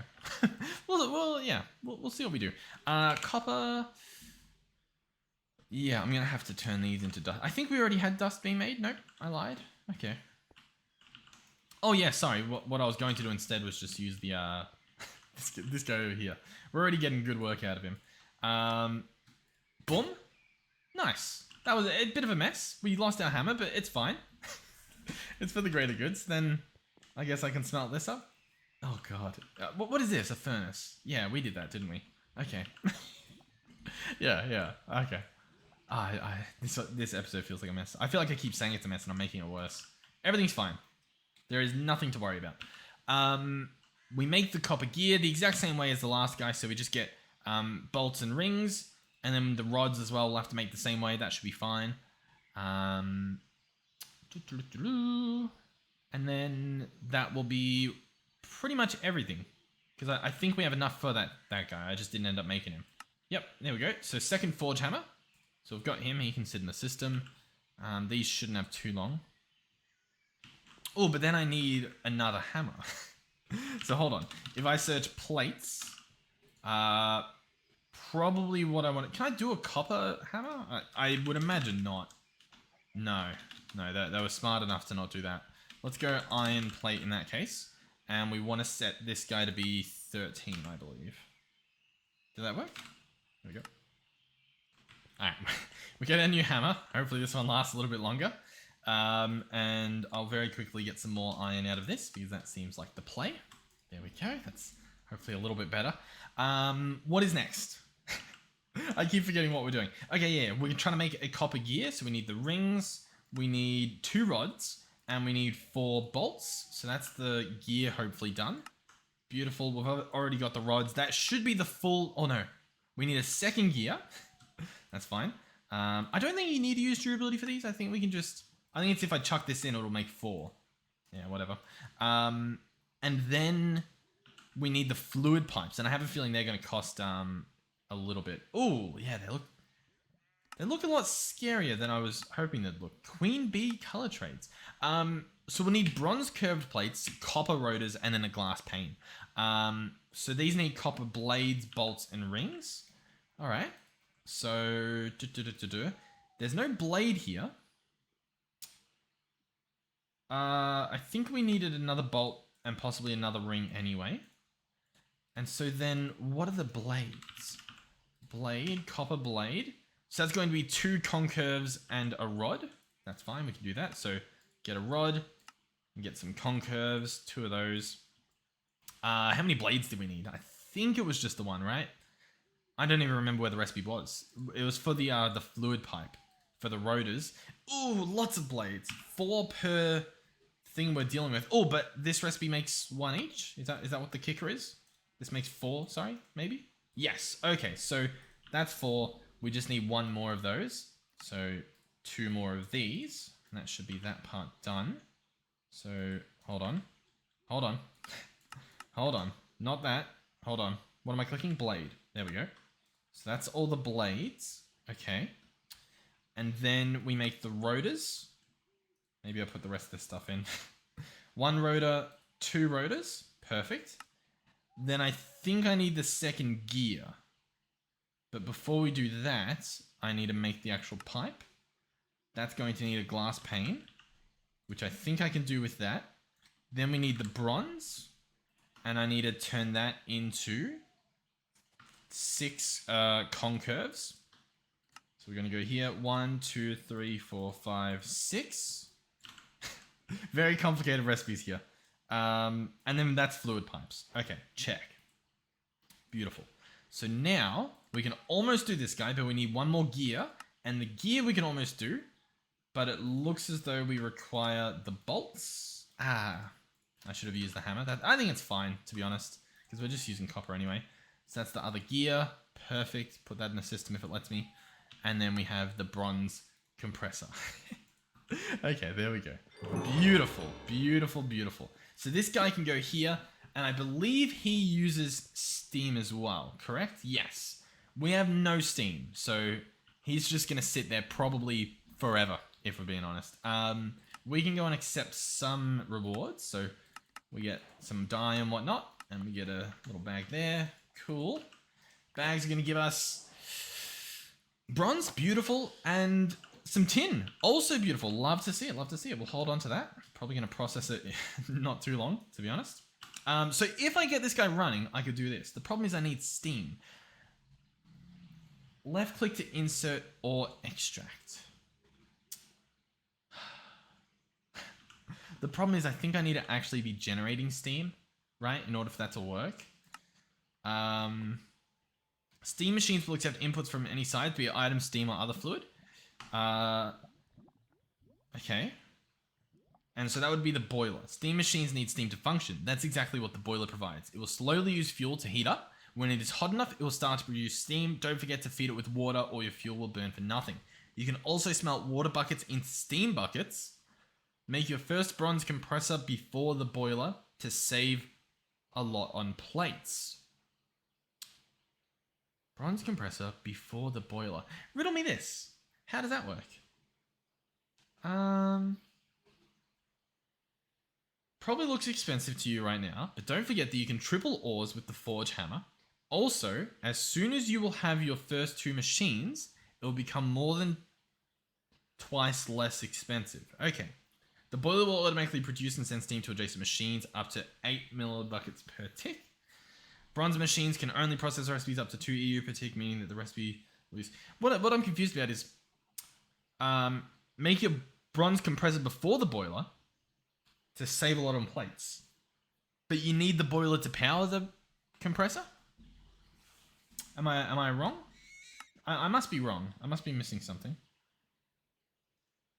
well, yeah, we'll see what we do. Copper. Yeah, I'm gonna have to turn these into dust. I think we already had dust being made. Nope, I lied. Okay. Oh yeah, sorry. What I was going to do instead was just use the this guy over here. We're already getting good work out of him. Boom. Nice. That was a bit of a mess. We lost our hammer, but it's fine. It's for the greater goods. Then I guess I can smelt this up. Oh god. What is this? A furnace? Yeah, we did that, didn't we? Okay. yeah. Okay. This episode feels like a mess. I feel like I keep saying it's a mess and I'm making it worse. Everything's fine. There is nothing to worry about. We make the copper gear the exact same way as the last guy, so we just get bolts and rings, and then the rods as well we'll have to make the same way. That should be fine. And then that will be pretty much everything, because I think we have enough for that guy. I just didn't end up making him. Yep, there we go. So second forge hammer. So we've got him. He can sit in the system. These shouldn't have too long. Oh, but then I need another hammer. So hold on. If I search plates, probably what I want. Can I do a copper hammer? I would imagine not. No, they were smart enough to not do that. Let's go iron plate in that case. And we want to set this guy to be 13, I believe. Did that work? There we go. Alright, we get a new hammer. Hopefully this one lasts a little bit longer. And I'll very quickly get some more iron out of this, because that seems like the play. There we go. That's hopefully a little bit better. What is next? I keep forgetting what we're doing. Okay, yeah, we're trying to make a copper gear. So we need the rings, we need 2 rods, and we need 4 bolts. So that's the gear hopefully done. Beautiful. We've already got the rods. That should be the full... Oh, no. We need a second gear. That's fine. I don't think you need to use durability for these. I think we can just... I think it's if I chuck this in, it'll make 4. Yeah, whatever. And then we need the fluid pipes. And I have a feeling they're going to cost a little bit. Oh, yeah, they look a lot scarier than I was hoping they'd look. Queen Bee color trades. So we'll need bronze curved plates, copper rotors, and then a glass pane. So these need copper blades, bolts, and rings. All right. So there's no blade here. I think we needed another bolt and possibly another ring anyway. And so then what are the blades? Blade, copper blade. So that's going to be 2 concurves and a rod. That's fine, we can do that. So get a rod and get some concurves, 2 of those. How many blades did we need? I think it was just the one, right? I don't even remember where the recipe was. It was for the fluid pipe, for the rotors. Ooh, lots of blades. 4 per thing we're dealing with. Oh, but this recipe makes 1 each? Is that what the kicker is? This makes 4, sorry, maybe? Yes, okay, so that's 4. We just need 1 more of those. So 2 more of these. And that should be that part done. So, hold on. Hold on. Hold on. Not that. Hold on. What am I clicking? Blade. There we go. So that's all the blades. Okay. And then we make the rotors. Maybe I'll put the rest of this stuff in. 1 rotor, 2 rotors. Perfect. Then I think I need the second gear. But before we do that, I need to make the actual pipe. That's going to need a glass pane, which I think I can do with that. Then we need the bronze, and I need to turn that into 6 concurves. So we're going to go here. 1, 2, 3, 4, 5, 6. Very complicated recipes here. And then that's fluid pipes. Okay, check. Beautiful. So now we can almost do this guy, but we need 1 more gear. And the gear we can almost do, but it looks as though we require the bolts. I should have used the hammer. I think it's fine, to be honest, because we're just using copper anyway. So that's the other gear. Perfect. Put that in the system if it lets me. And then we have the bronze compressor. Okay, there we go. Beautiful, beautiful, beautiful. So this guy can go here, and I believe he uses steam as well, correct? Yes. We have no steam, so he's just going to sit there probably forever, if we're being honest. We can go and accept some rewards, so we get some dye and whatnot, and we get a little bag there. Cool. Bags are going to give us bronze, beautiful, and some tin, also beautiful. Love to see it, love to see it. We'll hold on to that. Probably going to process it not too long, to be honest. So if I get this guy running, I could do this. The problem is I need steam. Left click to insert or extract. The problem is I think I need to actually be generating steam, right, in order for that to work. Steam machines will accept inputs from any side, be it item, steam, or other fluid. Okay. And so that would be the boiler. Steam machines need steam to function. That's exactly what the boiler provides. It will slowly use fuel to heat up. When it is hot enough, it will start to produce steam. Don't forget to feed it with water or your fuel will burn for nothing. You can also smelt water buckets into steam buckets. Make your first bronze compressor before the boiler to save a lot on plates. Bronze compressor before the boiler. Riddle me this. How does that work? Probably looks expensive to you right now, but don't forget that you can triple ores with the forge hammer. Also, as soon as you will have your first 2 machines, it will become more than twice less expensive. Okay. The boiler will automatically produce and send steam to adjacent machines up to 8 millibuckets per tick. Bronze machines can only process recipes up to 2 EU per tick, meaning that the recipe will use... What I'm confused about is... make your bronze compressor before the boiler to save a lot on plates. But you need the boiler to power the compressor? Am I wrong? I must be wrong. I must be missing something.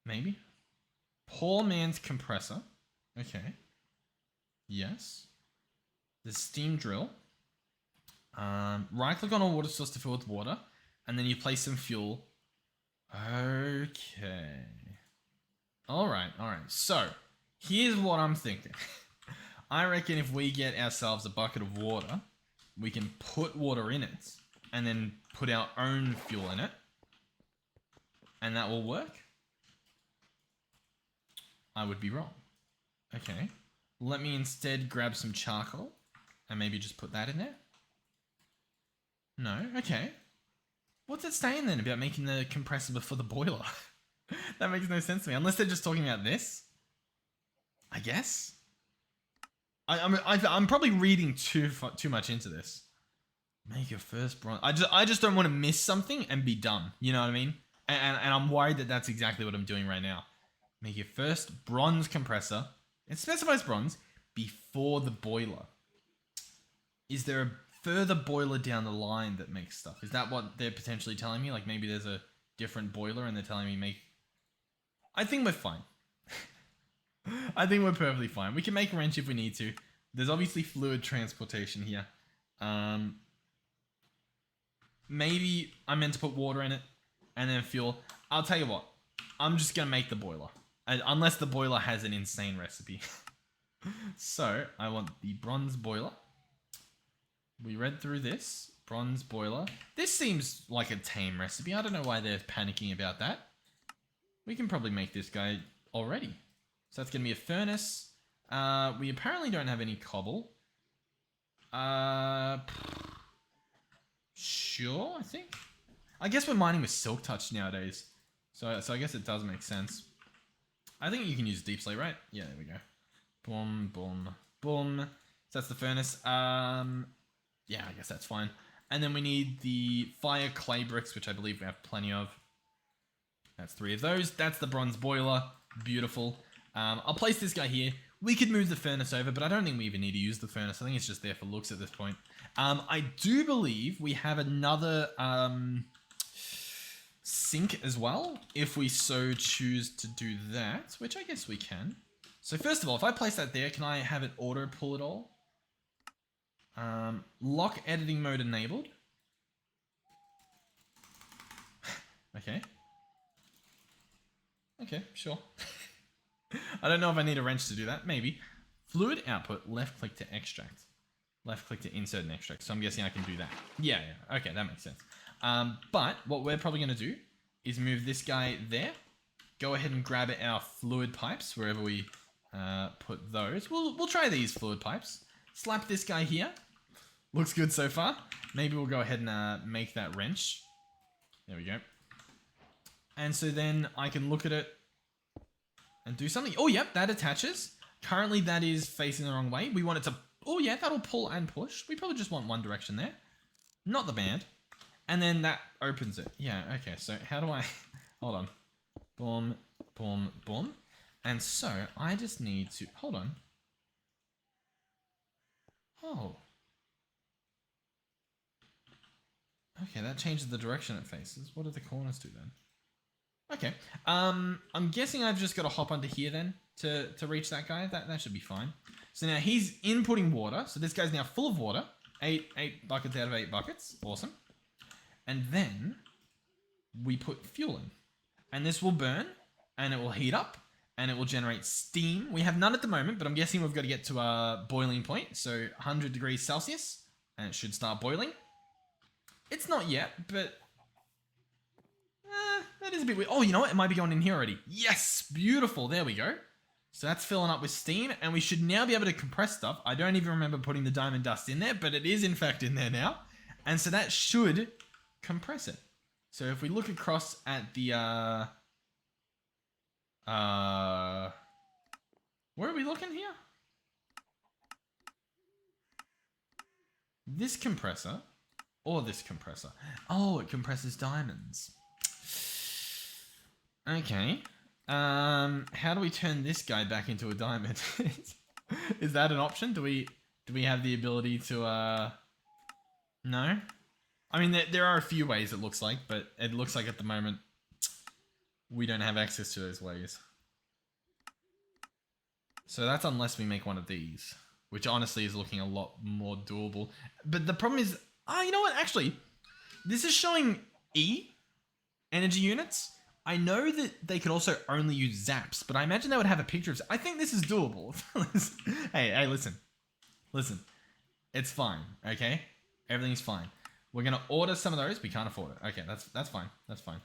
Maybe. Poor man's compressor. Okay. Yes. The steam drill. Right click on a water source to fill with water. And then you place some fuel. Okay. Alright. So, here's what I'm thinking. I reckon if we get ourselves a bucket of water, we can put water in it, and then put our own fuel in it. And that will work? I would be wrong. Okay. Let me instead grab some charcoal, and maybe just put that in there. No? Okay. What's it saying then about making the compressor before the boiler? That makes no sense to me. Unless they're just talking about this. I guess. I'm probably reading too much into this. Make your first bronze. I just don't want to miss something and be dumb. You know what I mean? And I'm worried that that's exactly what I'm doing right now. Make your first bronze compressor. It specifies bronze before the boiler. Is there a further boiler down the line that makes stuff? Is that what they're potentially telling me? Like maybe there's a different boiler and they're telling me make... I think we're fine. I think we're perfectly fine. We can make a wrench if we need to. There's obviously fluid transportation here. Maybe I'm meant to put water in it and then fuel. I'll tell you what. I'm just going to make the boiler. Unless the boiler has an insane recipe. So, I want the bronze boiler. We read through this. Bronze boiler. This seems like a tame recipe. I don't know why they're panicking about that. We can probably make this guy already. So that's going to be a furnace. We apparently don't have any cobble. Sure, I think. I guess we're mining with silk touch nowadays. So I guess it does make sense. I think you can use deep slate, right? Yeah, there we go. Boom, boom, boom. So that's the furnace. Yeah, I guess that's fine. And then we need the fire clay bricks, which I believe we have plenty of. That's 3 of those. That's the bronze boiler. Beautiful. I'll place this guy here. We could move the furnace over, but I don't think we even need to use the furnace. I think it's just there for looks at this point. I do believe we have another sink as well, if we so choose to do that, which I guess we can. So first of all, if I place that there, can I have it auto pull it all? Lock editing mode enabled. Okay. Okay, sure. I don't know if I need a wrench to do that. Maybe. Fluid output, left click to extract. Left click to insert and extract. So I'm guessing I can do that. Yeah. Okay, that makes sense. But what we're probably going to do is move this guy there. Go ahead and grab our fluid pipes wherever we put those. We'll try these fluid pipes. Slap this guy here. Looks good so far. Maybe we'll go ahead and make that wrench. There we go. And so then I can look at it and do something. Oh, yep, that attaches. Currently, that is facing the wrong way. We want it to... Oh, yeah, that'll pull and push. We probably just want one direction there. Not the band. And then that opens it. Yeah, okay. So how do I... Hold on. Boom, boom, boom. And so I just need to... Hold on. Oh. Okay, that changes the direction it faces. What do the corners do then? Okay. I'm guessing I've just got to hop onto here then to reach that guy. That should be fine. So now he's inputting water. So this guy's now full of water. 8 buckets out of 8 buckets. Awesome. And then we put fuel in. And this will burn and it will heat up and it will generate steam. We have none at the moment, but I'm guessing we've got to get to a boiling point. So 100 degrees Celsius and it should start boiling. It's not yet, but that is a bit weird. Oh, you know what? It might be going in here already. Yes, beautiful. There we go. So that's filling up with steam, and we should now be able to compress stuff. I don't even remember putting the diamond dust in there, but it is in fact in there now. And so that should compress it. So if we look across at the... where are we looking here? This compressor... Or this compressor. Oh, it compresses diamonds. Okay. How do we turn this guy back into a diamond? Is that an option? Do we have the ability to no? I mean there are a few ways it looks like, but it looks like at the moment we don't have access to those ways. So that's unless we make one of these, which honestly is looking a lot more doable. But the problem is, you know what? Actually, this is showing E energy units. I know that they could also only use zaps, but I imagine they would have a picture of... I think this is doable. Hey, listen. Listen. It's fine, okay? Everything's fine. We're going to order some of those. We can't afford it. Okay, that's fine. That's fine.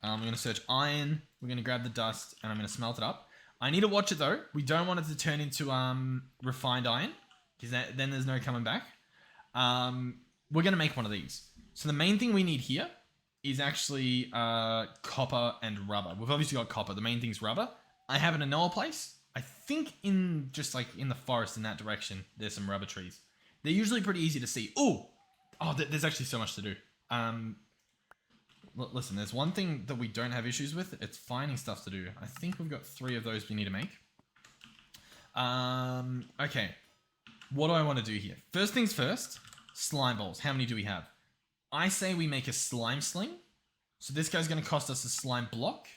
We're going to search iron. We're going to grab the dust, and I'm going to smelt it up. I need to watch it, though. We don't want it to turn into refined iron, because then there's no coming back. We're going to make one of these. So the main thing we need here is actually copper and rubber. We've obviously got copper. The main thing's rubber. I have it in Noah place. I think in just like in the forest in that direction, there's some rubber trees. They're usually pretty easy to see. Oh, there's actually so much to do. Listen, there's one thing that we don't have issues with. It's finding stuff to do. I think we've got 3 of those we need to make. Okay. What do I want to do here? First things first, slime balls. How many do we have? I say we make a slime sling. So this guy's going to cost us a slime block.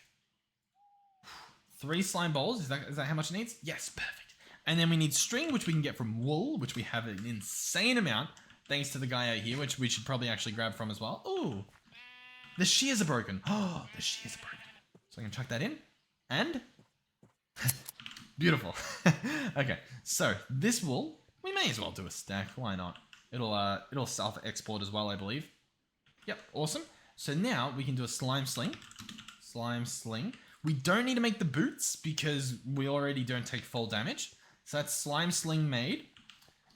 3 slime balls. Is that how much it needs? Yes, perfect. And then we need string, which we can get from wool, which we have an insane amount, thanks to the guy out here, which we should probably actually grab from as well. Ooh. The shears are broken. Oh, the shears are broken. So I can chuck that in. And... beautiful. Okay, so this wool, we may as well do a stack. Why not? It'll self-export as well, I believe. Yep, awesome. So now we can do a slime sling. Slime sling. We don't need to make the boots because we already don't take fall damage. So that's slime sling made.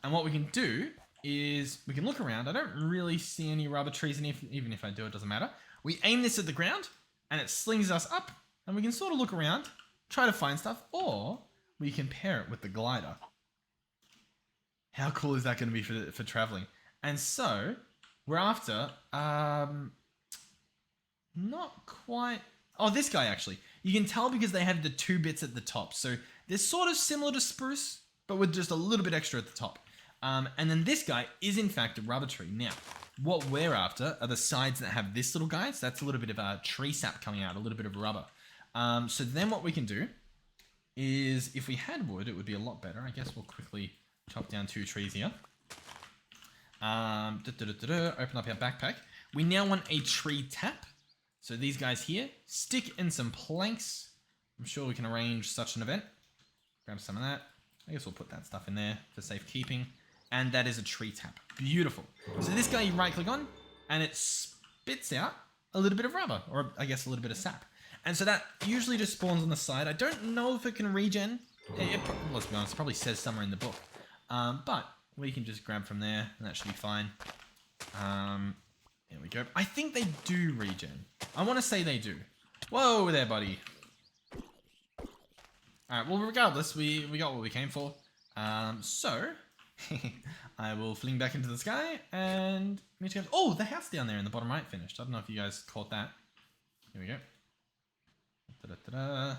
And what we can do is we can look around. I don't really see any rubber trees, and even if I do, it doesn't matter. We aim this at the ground and it slings us up, and we can sort of look around, try to find stuff, or we can pair it with the glider. How cool is that going to be for traveling? And so we're after, not quite, oh, this guy actually. You can tell because they have the 2 bits at the top. So they're sort of similar to spruce, but with just a little bit extra at the top. And then this guy is in fact a rubber tree. Now, what we're after are the sides that have this little guy. So that's a little bit of a tree sap coming out, a little bit of rubber. So then what we can do is, if we had wood, it would be a lot better. I guess we'll quickly chop down 2 trees here. Open up our backpack. We now want a tree tap. So these guys here, stick in some planks. I'm sure we can arrange such an event. Grab some of that. I guess we'll put that stuff in there for safekeeping. And that is a tree tap. Beautiful. So this guy you right click on and it spits out a little bit of rubber, or I guess a little bit of sap. And so that usually just spawns on the side. I don't know if it can regen. Let's be honest, it probably says somewhere in the book. But we can just grab from there and that should be fine. There we go. I think they do regen. I want to say they do. Whoa there, buddy. Alright, well, regardless, we got what we came for. So, I will fling back into the sky and... Oh, the house down there in the bottom right finished. I don't know if you guys caught that. Here we go. Da-da-da-da.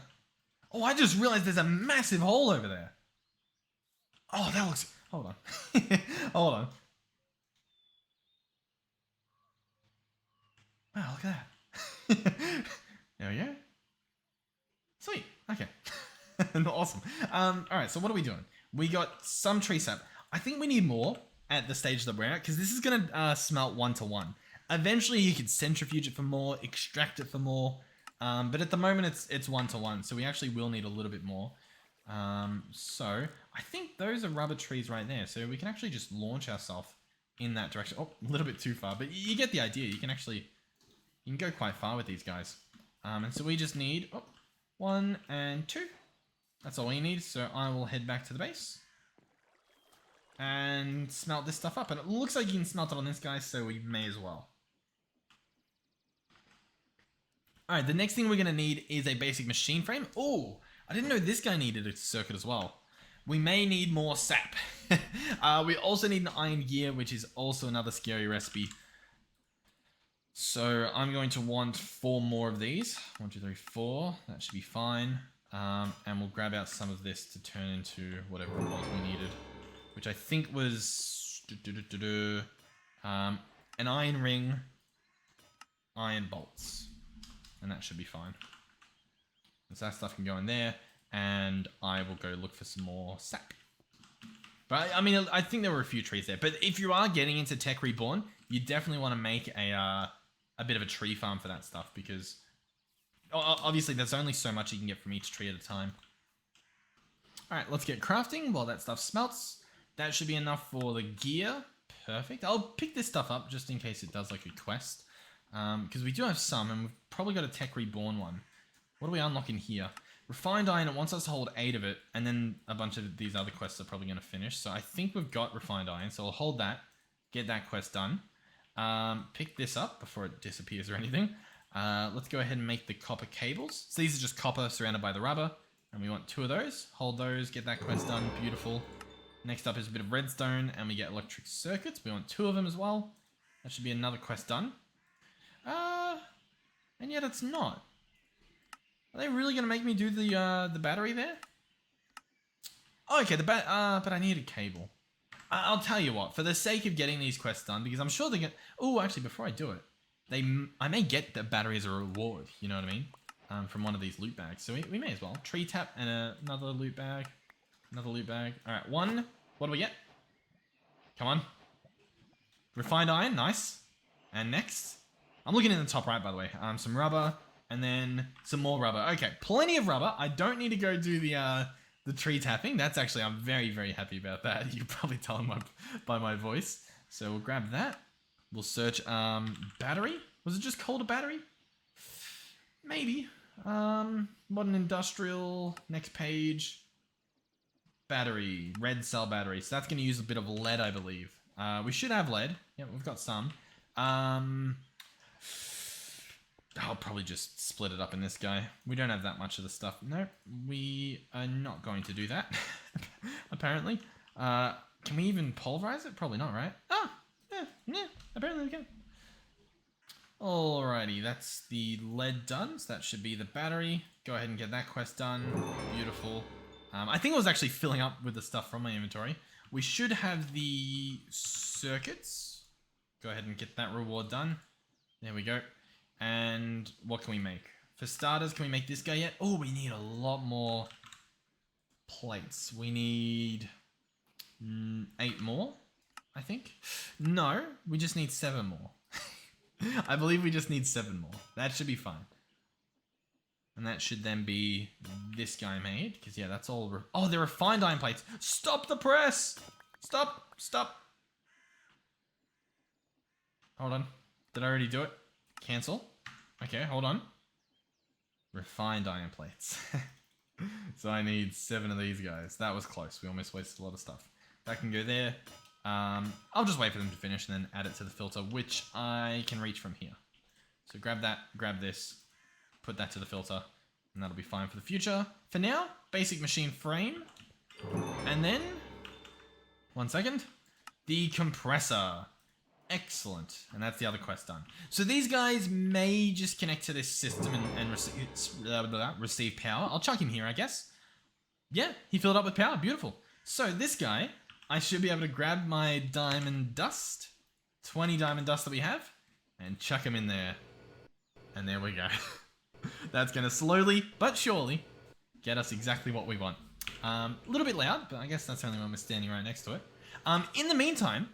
Oh, I just realized there's a massive hole over there. Oh, that looks... Hold on. Hold on. Wow, look at that. There we go. Sweet. Okay. Awesome. Alright, so what are we doing? We got some tree sap. I think we need more at the stage that we're at, because this is going to smelt 1-to-1. Eventually, you could centrifuge it for more, extract it for more, but at the moment, it's 1-to-1, so we actually will need a little bit more. So, I think those are rubber trees right there, so we can actually just launch ourselves in that direction. Oh, a little bit too far, but you get the idea. You can go quite far with these guys. And so we just need 1 and 2. That's all we need, so I will head back to the base and smelt this stuff up. And it looks like you can smelt it on this guy, so we may as well. Alright, the next thing we're going to need is a basic machine frame. Oh, I didn't know this guy needed a circuit as well. We may need more sap. We also need an iron gear, which is also another scary recipe. So I'm going to want 4 more of these. 1, 2, 3, 4. That should be fine. And we'll grab out some of this to turn into whatever it was we needed, which I think was an iron ring, iron bolts, and that should be fine. So that stuff can go in there, and I will go look for some more sap. But I mean, I think there were a few trees there. But if you are getting into Tech Reborn, you definitely want to make a bit of a tree farm for that stuff, because obviously there's only so much you can get from each tree at a time. Alright, let's get crafting while that stuff smelts. That should be enough for the gear. Perfect. I'll pick this stuff up just in case it does like a quest. Because we do have some, and we've probably got a Tech Reborn one. What do we unlock in here? Refined iron, it wants us to hold 8 of it, and then a bunch of these other quests are probably going to finish. So I think we've got refined iron, so I'll hold that, get that quest done. Pick this up before it disappears or anything. Let's go ahead and make the copper cables. So these are just copper surrounded by the rubber, and we want 2 of those. Hold those, get that quest done, beautiful. Next up is a bit of redstone, and we get electric circuits. We want 2 of them as well. That should be another quest done. And yet it's not. Are they really going to make me do the battery there? Oh, okay, but I need a cable. I'll tell you what, for the sake of getting these quests done, because I'm sure they're going to... Oh, actually, before I do it, I may get the battery as a reward, you know what I mean? From one of these loot bags. So we may as well. Tree tap and another loot bag. Another loot bag. Alright, 1. What do we get? Come on. Refined iron, nice. And next. I'm looking in the top right, by the way. Some rubber, and then some more rubber. Okay, plenty of rubber. I don't need to go do the tree tapping. That's actually, I'm very, very happy about that. You can probably tell by my voice. So we'll grab that. We'll search battery. Was it just called a battery? Maybe. Modern industrial, next page. Battery, red cell battery. So that's going to use a bit of lead, I believe. We should have lead. Yeah, we've got some. I'll probably just split it up in this guy. We don't have that much of the stuff. Nope, we are not going to do that, apparently. Can we even pulverize it? Probably not, right? Oh, yeah, apparently we can. Alrighty, that's the lead done, so that should be the battery. Go ahead and get that quest done. Beautiful. I think it was actually filling up with the stuff from my inventory. We should have the circuits. Go ahead and get that reward done. There we go. And what can we make? For starters, can we make this guy yet? Oh, we need a lot more plates. We need 8 more, I think. No, we just need 7 more. I believe we just need 7 more. That should be fine. And that should then be this guy made. Because, yeah, that's all... Oh, they're refined iron plates. Stop the press! Stop. Hold on. Did I already do it? Cancel. Okay, hold on. Refined iron plates. So I need 7 of these guys. That was close. We almost wasted a lot of stuff. That can go there. I'll just wait for them to finish and then add it to the filter, which I can reach from here. So grab that, grab this, put that to the filter, and that'll be fine for the future. For now, basic machine frame. And then, 1 second, the compressor. Excellent. And that's the other quest done. So these guys may just connect to this system and receive power. I'll chuck him here, I guess. Yeah, he filled up with power. Beautiful. So this guy, I should be able to grab my diamond dust, 20 diamond dust that we have, and chuck him in there. And there we go. That's going to slowly but surely get us exactly what we want. A little bit loud, but I guess that's only when we're standing right next to it. In the meantime,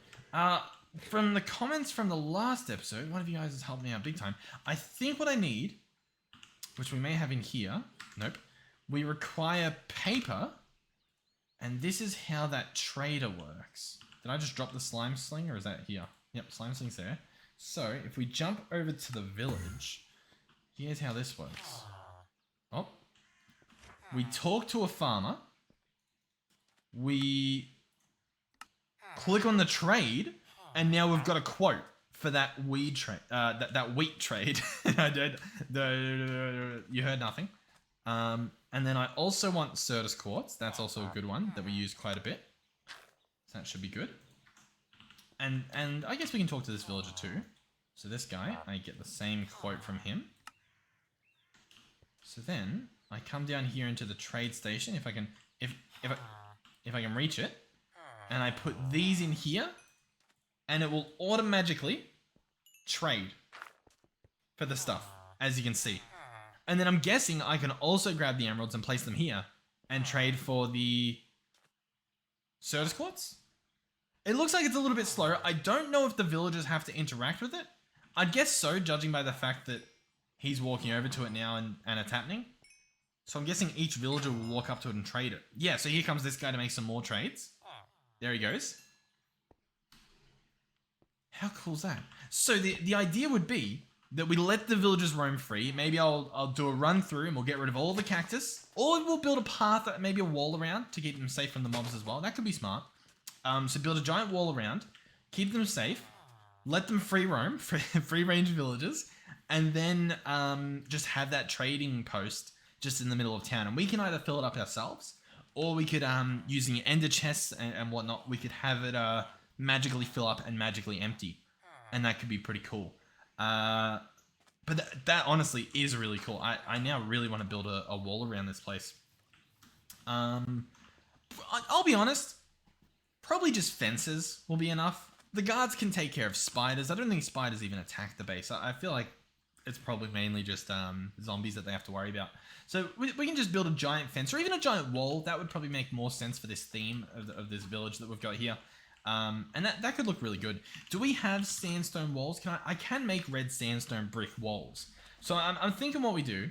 from the comments from the last episode, one of you guys has helped me out big time. I think what I need, which we may have in here, nope, we require paper, and this is how that trader works. Did I just drop the slime sling, or is that here? Yep, slime sling's there. So, if we jump over to the village, here's how this works. Oh. We talk to a farmer. We click on the trade, and now we've got a quote for that weed trade, that wheat trade. You heard nothing. And then I also want Certus quartz. That's also a good one that we use quite a bit. So that should be good. And I guess we can talk to this villager too. So this guy, I get the same quote from him. So then I come down here into the trade station if I can reach it, and I put these in here, and it will automatically trade for the stuff, as you can see. And then I'm guessing I can also grab the emeralds and place them here and trade for the Certus quartz. It looks like it's a little bit slower. I don't know if the villagers have to interact with it. I'd guess so, judging by the fact that he's walking over to it now and it's happening. So I'm guessing each villager will walk up to it and trade it. Yeah, so here comes this guy to make some more trades. There he goes. How cool is that? So the idea would be that we let the villagers roam free. Maybe I'll do a run through and we'll get rid of all the cactus. Or we'll build a path, maybe a wall around to keep them safe from the mobs as well. That could be smart. So build a giant wall around, keep them safe, let them free roam, free range villagers, and then just have that trading post just in the middle of town. And we can either fill it up ourselves, or we could, using ender chests and whatnot, we could have it magically fill up and magically empty. And that could be pretty cool. But that honestly is really cool. I now really want to build a wall around this place. I'll be honest, probably just fences will be enough. The guards can take care of spiders. I don't think spiders even attack the base. I feel like it's probably mainly just zombies that they have to worry about. So we can just build a giant fence or even a giant wall. That would probably make more sense for this theme of this village that we've got here. And that could look really good. Do we have sandstone walls? I can make red sandstone brick walls. So I'm thinking what we do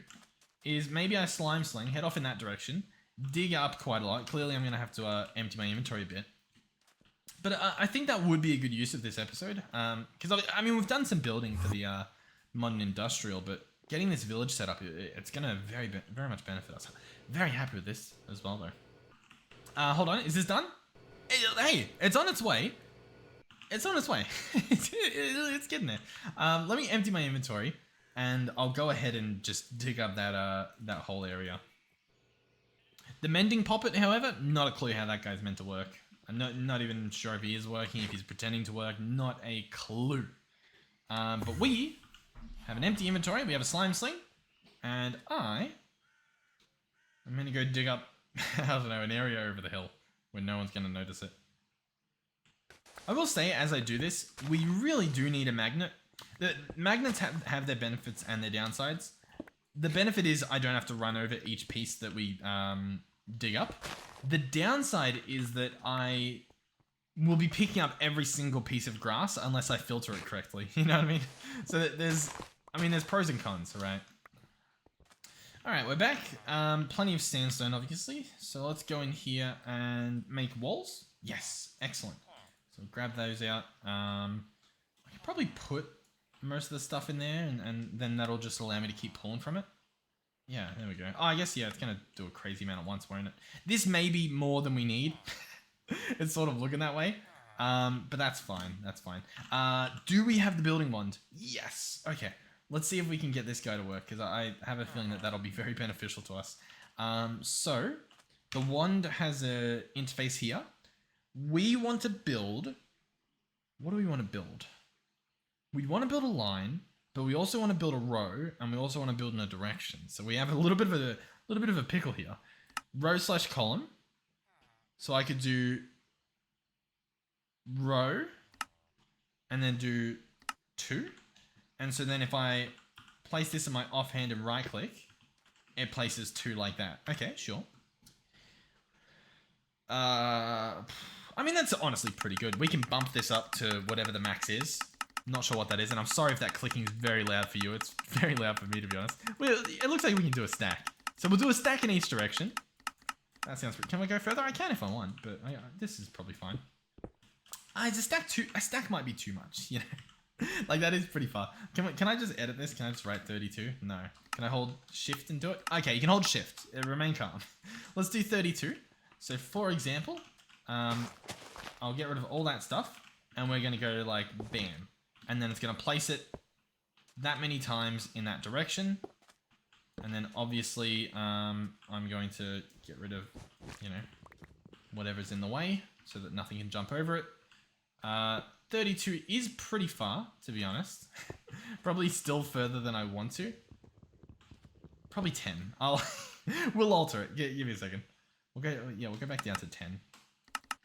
is maybe I slime sling, head off in that direction, dig up quite a lot. Clearly I'm going to have to empty my inventory a bit. But I think that would be a good use of this episode. Because, I mean, we've done some building for the modern industrial, but getting this village set up, it's going to very much benefit us. Very happy with this as well, though. Hold on. Is this done? Hey, it's on its way. It's on its way. It's getting there. Let me empty my inventory, and I'll go ahead and just dig up that whole area. The mending poppet, however, not a clue how that guy's meant to work. I'm not even sure if he is working, if he's pretending to work. Not a clue. But we have an empty inventory. We have a slime sling, and I'm gonna go dig up, I don't know, an area over the hill where no one's gonna notice it. I will say, as I do this, we really do need a magnet. The magnets have their benefits and their downsides. The benefit is I don't have to run over each piece that we dig up. The downside is that I will be picking up every single piece of grass unless I filter it correctly. You know what I mean? So there's pros and cons, right? All right, we're back. Plenty of sandstone, obviously. So let's go in here and make walls. Yes, excellent. So grab those out. I could probably put most of the stuff in there, and then that'll just allow me to keep pulling from it. Yeah, there we go. Oh, I guess, yeah, it's going to do a crazy amount at once, won't it? This may be more than we need. It's sort of looking that way. But that's fine. That's fine. Do we have the building wand? Yes. Okay. Let's see if we can get this guy to work, because I have a feeling that that'll be very beneficial to us. So, the wand has a interface here. We want to build... What do we want to build? We want to build a line, but we also want to build a row, and we also want to build in a direction. So we have a little bit of a pickle here. Row/column. So I could do row, and then do 2. And so then if I place this in my offhand and right click, it places 2 like that. Okay, sure. I mean, that's honestly pretty good. We can bump this up to whatever the max is. Not sure what that is, and I'm sorry if that clicking is very loud for you. It's very loud for me, to be honest. Well, it looks like we can do a stack. So we'll do a stack in each direction. That sounds pretty... Can we go further? I can if I want, but this is probably fine. It's a stack too... A stack might be too much, you know? Like, that is pretty far. Can I just edit this? Can I just write 32? No. Can I hold shift and do it? Okay, you can hold shift. Remain calm. Let's do 32. So, for example, I'll get rid of all that stuff, and we're going to go like, bam. And then it's going to place it that many times in that direction. And then, obviously, I'm going to get rid of, you know, whatever's in the way so that nothing can jump over it. 32 is pretty far, to be honest. Probably still further than I want to. Probably 10. We'll alter it. Give me a second. We'll go back down to 10.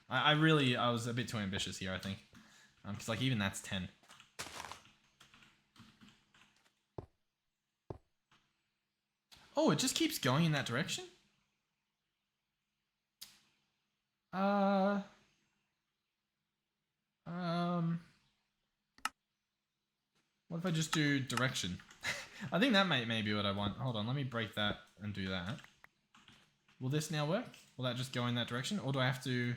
I was a bit too ambitious here, I think. Because like even that's 10. Oh, it just keeps going in that direction? What if I just do direction? I think that may be what I want. Hold on, let me break that and do that. Will this now work? Will that just go in that direction? Or do I have to...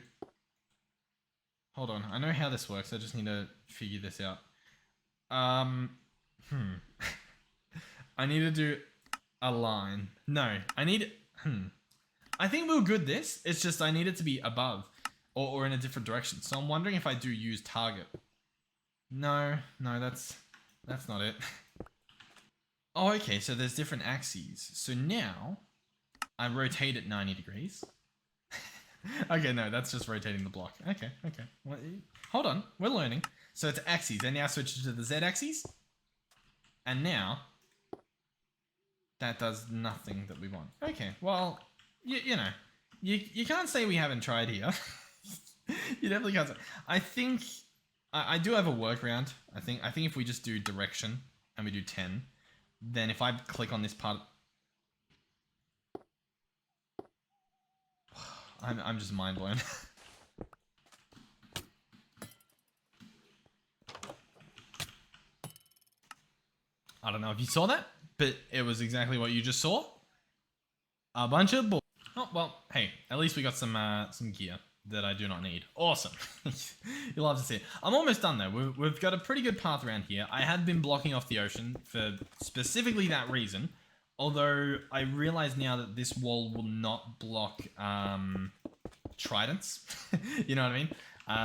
Hold on, I know how this works. I just need to figure this out. I need to do a line. No, I need... I think we'll good this. It's just I need it to be above or in a different direction. So I'm wondering if I do use target. No, that's not it. Oh, okay, so there's different axes. So now I rotate it 90 degrees. Okay, no, that's just rotating the block. Okay. Well, hold on, we're learning. So it's axes, and now switch to the Z axis. And now that does nothing that we want. Okay, well, you know, you can't say we haven't tried here. You definitely can't say. I think I do have a workaround. I think if we just do direction and we do 10, then if I click on this part, I'm just mind blown. I don't know if you saw that, but it was exactly what you just saw. A bunch of bull. Oh well, hey, at least we got some gear. that I do not need. Awesome. You'll love to see it. I'm almost done though. We've got a pretty good path around here. I had been blocking off the ocean for specifically that reason. Although I realize now that this wall will not block tridents. You know what I mean?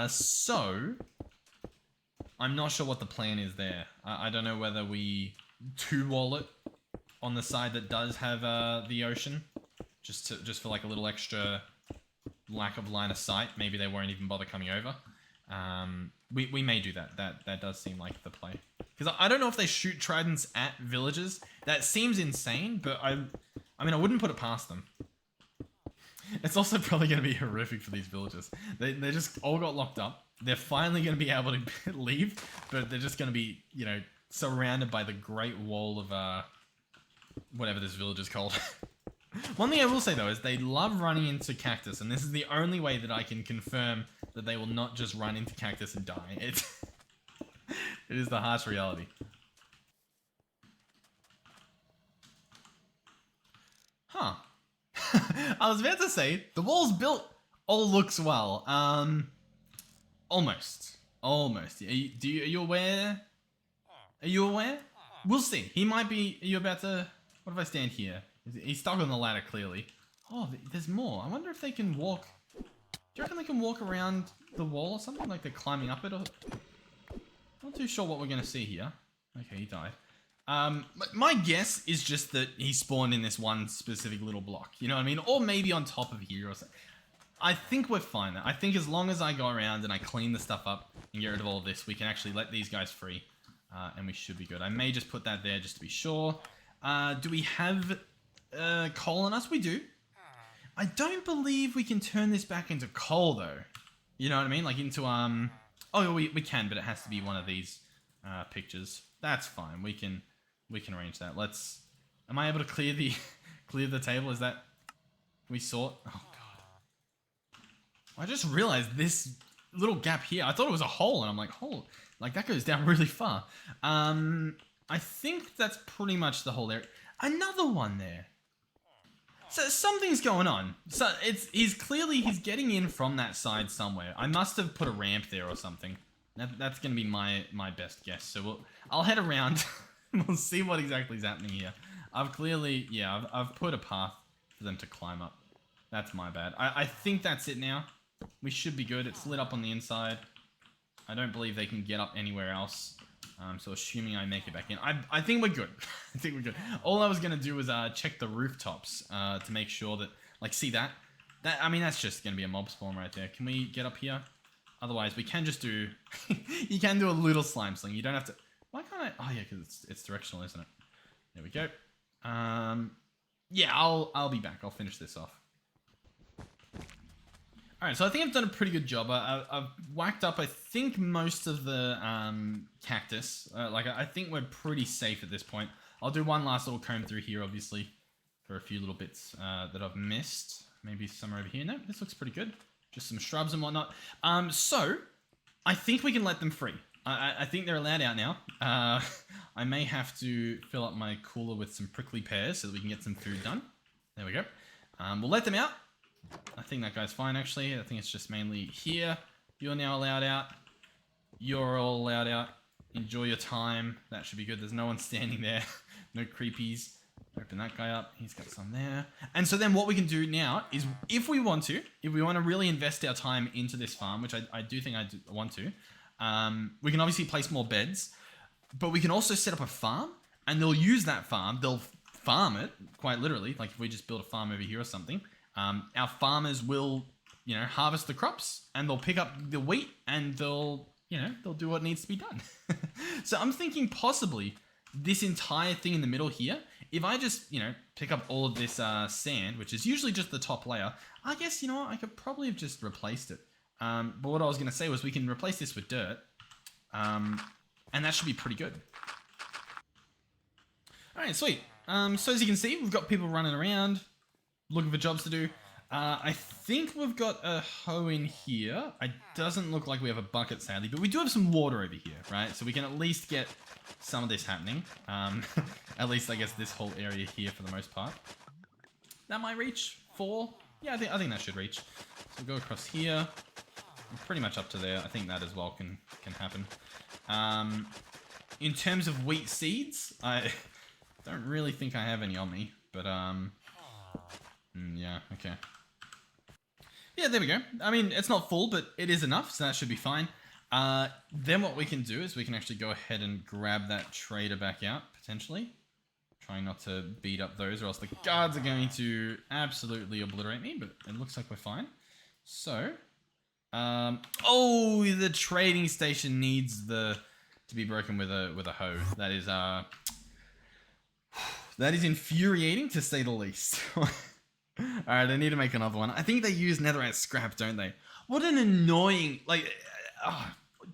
So I'm not sure what the plan is there. I don't know whether we two-wall it on the side that does have the ocean. Just for like a little extra lack of line of sight. Maybe they won't even bother coming over. We may do that. That does seem like the play. Because I don't know if they shoot tridents at villages. That seems insane, but I mean, I wouldn't put it past them. It's also probably going to be horrific for these villagers. They just all got locked up. They're finally going to be able to leave, but they're just going to be, you know, surrounded by the Great Wall of whatever this village is called. One thing I will say though is they love running into cactus, and this is the only way that I can confirm that they will not just run into cactus and die. It is the harsh reality. Huh. I was about to say, the wall's built, all looks well. Almost. Almost. Are you aware? Are you aware? We'll see. He might be, are you about to, what if I stand here? He's stuck on the ladder, clearly. Oh, there's more. I wonder if they can walk. Do you reckon they can walk around the wall or something? Like they're climbing up it? Or... Not too sure what we're going to see here. Okay, he died. My guess is just that he spawned in this one specific little block. You know what I mean? Or maybe on top of here or something. I think we're fine. I think as long as I go around and I clean the stuff up and get rid of all of this, we can actually let these guys free. And we should be good. I may just put that there just to be sure. Do we have... coal on us? We do. I don't believe we can turn this back into coal though. You know what I mean? Like into oh, we can, but it has to be one of these pictures. That's fine. We can arrange that. Let's. Am I able to clear the clear the table? Is that we sort? Oh god. I just realized this little gap here. I thought it was a hole, and I'm like, hole. Like that goes down really far. I think that's pretty much the whole area. Another one there. So something's going on. So he's getting in from that side somewhere. I must have put a ramp there or something. That's gonna be my best guess. So I'll head around. We'll see what exactly is happening here. I've put a path for them to climb up. That's my bad. I think that's it now. We should be good. It's lit up on the inside. I don't believe they can get up anywhere else. So assuming I make it back in, I think we're good. I think we're good. All I was gonna do was check the rooftops to make sure that, like, see that I mean that's just gonna be a mob spawn right there. Can we get up here? Otherwise, we can just do. You can do a little slime sling. You don't have to. Why can't I? Oh yeah, because it's directional, isn't it? There we go. Yeah, I'll be back. I'll finish this off. Alright, so I think I've done a pretty good job. I've whacked up, I think, most of the cactus. I think we're pretty safe at this point. I'll do one last little comb through here, obviously, for a few little bits that I've missed. Maybe somewhere over here. No, this looks pretty good. Just some shrubs and whatnot. So, I think we can let them free. I think they're allowed out now. I may have to fill up my cooler with some prickly pears so that we can get some food done. There we go. We'll let them out. I think that guy's fine, actually. I think it's just mainly here. You're now allowed out. You're all allowed out. Enjoy your time. That should be good. There's no one standing there. No creepies. Open that guy up. He's got some there. And so then what we can do now is, if we want to really invest our time into this farm, which I do think I want to, we can obviously place more beds, but we can also set up a farm, and they'll use that farm. They'll farm it, quite literally. Like if we just build a farm over here or something. Our farmers will, harvest the crops, and they'll pick up the wheat, and they'll do what needs to be done. So I'm thinking possibly this entire thing in the middle here, if I just, pick up all of this sand, which is usually just the top layer, I guess, I could probably have just replaced it. But what I was going to say was we can replace this with dirt, and that should be pretty good. All right, sweet. So as you can see, we've got people running around, looking for jobs to do. I think we've got a hoe in here. It doesn't look like we have a bucket, sadly, but we do have some water over here, right? So we can at least get some of this happening. At least, I guess, this whole area here for the most part. That might reach 4, Yeah, I think that should reach. So we'll go across here. Pretty much up to there. I think that as well can happen. In terms of wheat seeds, I don't really think I have any on me, but yeah, okay. Yeah, there we go. I mean, it's not full, but it is enough, so that should be fine. Then what we can do is we can actually go ahead and grab that trader back out, potentially. Trying not to beat up those, or else the guards are going to absolutely obliterate me, but it looks like we're fine. So, oh, the trading station needs to be broken with a hoe. That is infuriating, to say the least. Alright, I need to make another one. I think they use netherite scrap, don't they? What an annoying, like,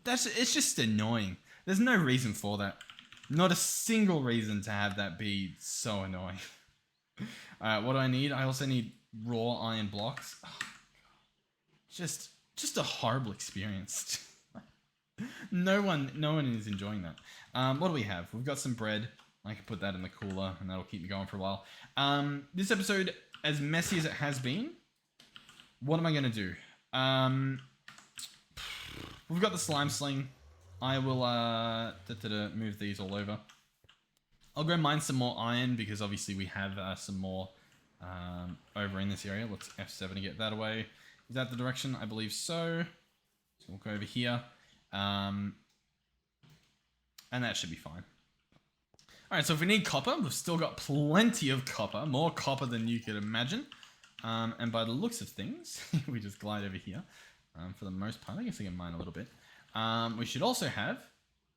it's just annoying. There's no reason for that. Not a single reason to have that be so annoying. Alright, what do I need? I also need raw iron blocks. Oh, just a horrible experience. No one is enjoying that. What do we have? We've got some bread. I can put that in the cooler and that'll keep me going for a while. This episode, as messy as it has been, what am I going to do? We've got the slime sling. I will move these all over. I'll go mine some more iron because obviously we have some more over in this area. Let's F7 to get that away. Is that the direction? I believe so. So we'll go over here. And that should be fine. Alright, so if we need copper, we've still got plenty of copper. More copper than you could imagine. And by the looks of things, we just glide over here. For the most part, I guess I can mine a little bit. We should also have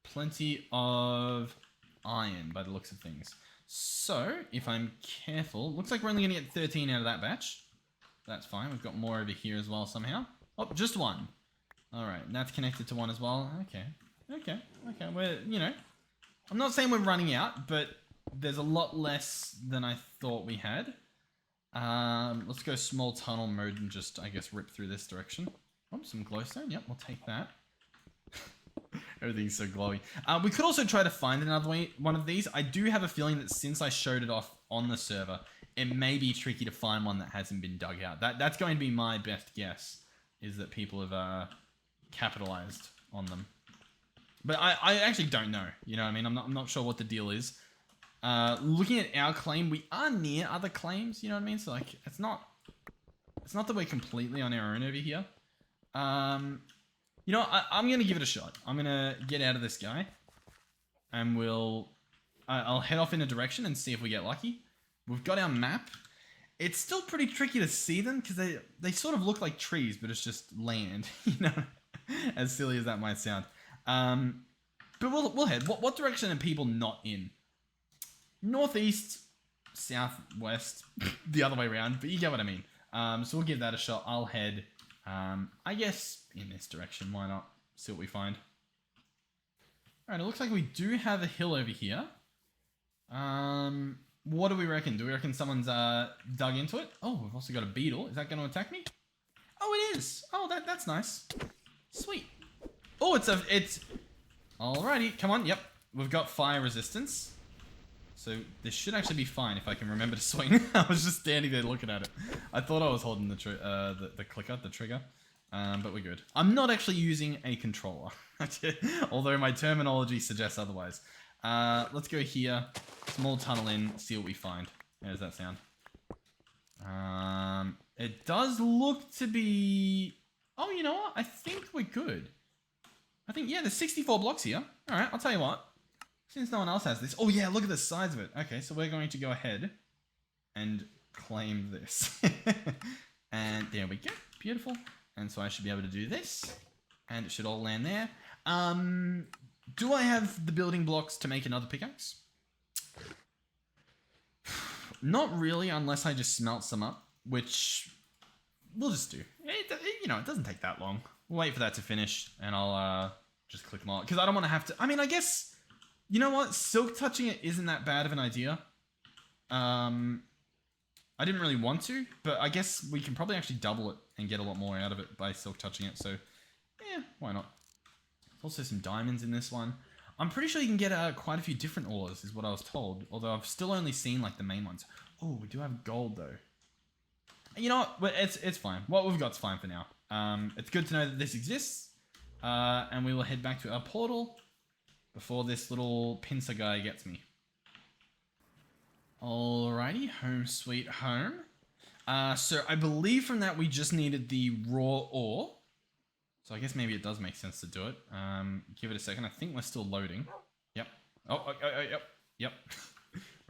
plenty of iron by the looks of things. So, if I'm careful, looks like we're only going to get 13 out of that batch. That's fine. We've got more over here as well somehow. Oh, just one. Alright, and that's connected to one as well. Okay. We're, I'm not saying we're running out, but there's a lot less than I thought we had. Let's go small tunnel mode and just, I guess, rip through this direction. Oh, some glowstone. Yep, we'll take that. Everything's so glowy. We could also try to find another one of these. I do have a feeling that since I showed it off on the server, it may be tricky to find one that hasn't been dug out. That's going to be my best guess, is that people have capitalized on them. But I actually don't know. You know what I mean? I'm not sure what the deal is. Looking at our claim, we are near other claims. You know what I mean? So like, it's not that we're completely on our own over here. You know, I'm gonna give it a shot. I'm gonna get out of this guy, and I'll head off in a direction and see if we get lucky. We've got our map. It's still pretty tricky to see them because they sort of look like trees, but it's just land. You know, as silly as that might sound. But we'll head. What direction are people not in? Northeast, southwest, the other way around. But you get what I mean. So we'll give that a shot. I'll head. I guess in this direction, why not? See what we find. Alright, it looks like we do have a hill over here. What do we reckon? Do we reckon someone's dug into it? Oh, we've also got a beetle. Is that going to attack me? Oh, it is. Oh, that's nice. Sweet. Oh, it's alrighty. Come on. Yep, we've got fire resistance. So this should actually be fine if I can remember to swing. I was just standing there looking at it. I thought I was holding the clicker, the trigger, but we're good. I'm not actually using a controller, although my terminology suggests otherwise. Let's go here, small tunnel in, see what we find. How does that sound? It does look to be... Oh, you know what? I think we're good. I think, yeah, there's 64 blocks here. All right, I'll tell you what. Since no one else has this... Oh, yeah, look at the size of it. Okay, so we're going to go ahead and claim this. And there we go. Beautiful. And so I should be able to do this. And it should all land there. Do I have the building blocks to make another pickaxe? Not really, unless I just smelt some up, which we'll just do. It doesn't take that long. We'll wait for that to finish, and I'll just click them all. Because I don't want to have to... I mean, I guess... You know what? Silk touching it isn't that bad of an idea. I didn't really want to, but I guess we can probably actually double it and get a lot more out of it by silk touching it. So, yeah, why not? There's also some diamonds in this one. I'm pretty sure you can get quite a few different ores, is what I was told. Although I've still only seen like the main ones. Oh, we do have gold though. You know what? Well, it's fine. What we've got's fine for now. It's good to know that this exists. And we will head back to our portal before this little pincer guy gets me. Alrighty, home sweet home. So I believe from that we just needed the raw ore. So I guess maybe it does make sense to do it. Give it a second. I think we're still loading. Yep. Yep.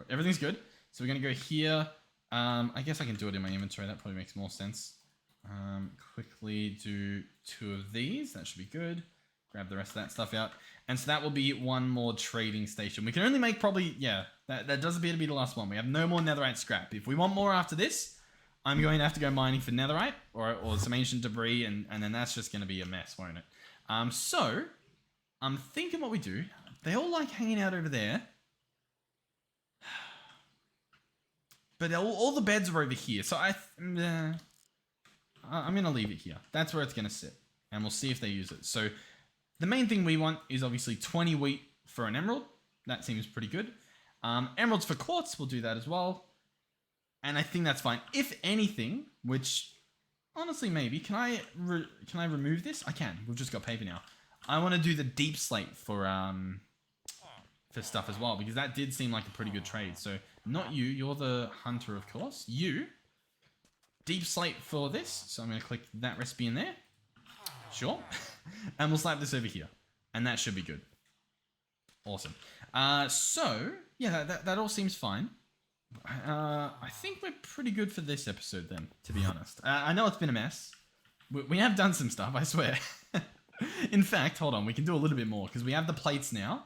Everything's good. So we're going to go here. I guess I can do it in my inventory. That probably makes more sense. Quickly do 2 of these. That should be good. Grab the rest of that stuff out. And so that will be one more trading station. We can only make probably, yeah, that does appear to be the last one. We have no more netherite scrap. If we want more after this, I'm going to have to go mining for netherite or some ancient debris, and then that's just going to be a mess, won't it? So, I'm thinking what we do. They all like hanging out over there. But all the beds are over here. So I'm going to leave it here. That's where it's going to sit. And we'll see if they use it. So the main thing we want is obviously 20 wheat for an emerald. That seems pretty good. Emeralds for quartz, we'll do that as well. And I think that's fine. If anything, which honestly maybe, can I remove this? I can. We've just got paper now. I want to do the deep slate for stuff as well, because that did seem like a pretty good trade. So not you, you're the hunter, of course. You, deep slate for this. So I'm going to click that recipe in there. Sure. And we'll slap this over here. And that should be good. Awesome. So, yeah, that all seems fine. I think we're pretty good for this episode then, to be honest. I know it's been a mess. We have done some stuff, I swear. In fact, hold on, we can do a little bit more, because we have the plates now.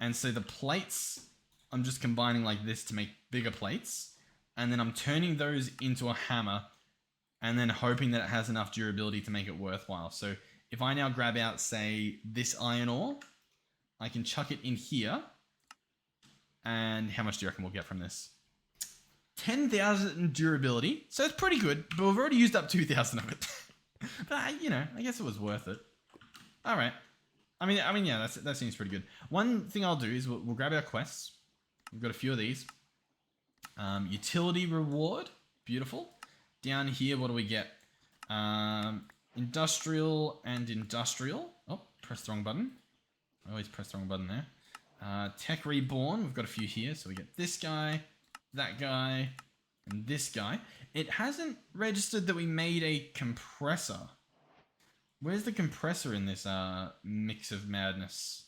And so the plates, I'm just combining like this to make bigger plates. And then I'm turning those into a hammer and then hoping that it has enough durability to make it worthwhile. So if I now grab out, say, this iron ore, I can chuck it in here. And how much do you reckon we'll get from this? 10,000 durability. So it's pretty good, but we've already used up 2,000 of it. But, you know, I guess it was worth it. All right. I mean, yeah, that seems pretty good. One thing I'll do is we'll grab our quests. We've got a few of these. Utility reward. Beautiful. Down here, what do we get? Industrial and industrial. Oh, press the wrong button. I always press the wrong button there. Tech reborn. We've got a few here. So we get this guy, that guy, and this guy. It hasn't registered that we made a compressor. Where's the compressor in this mix of madness?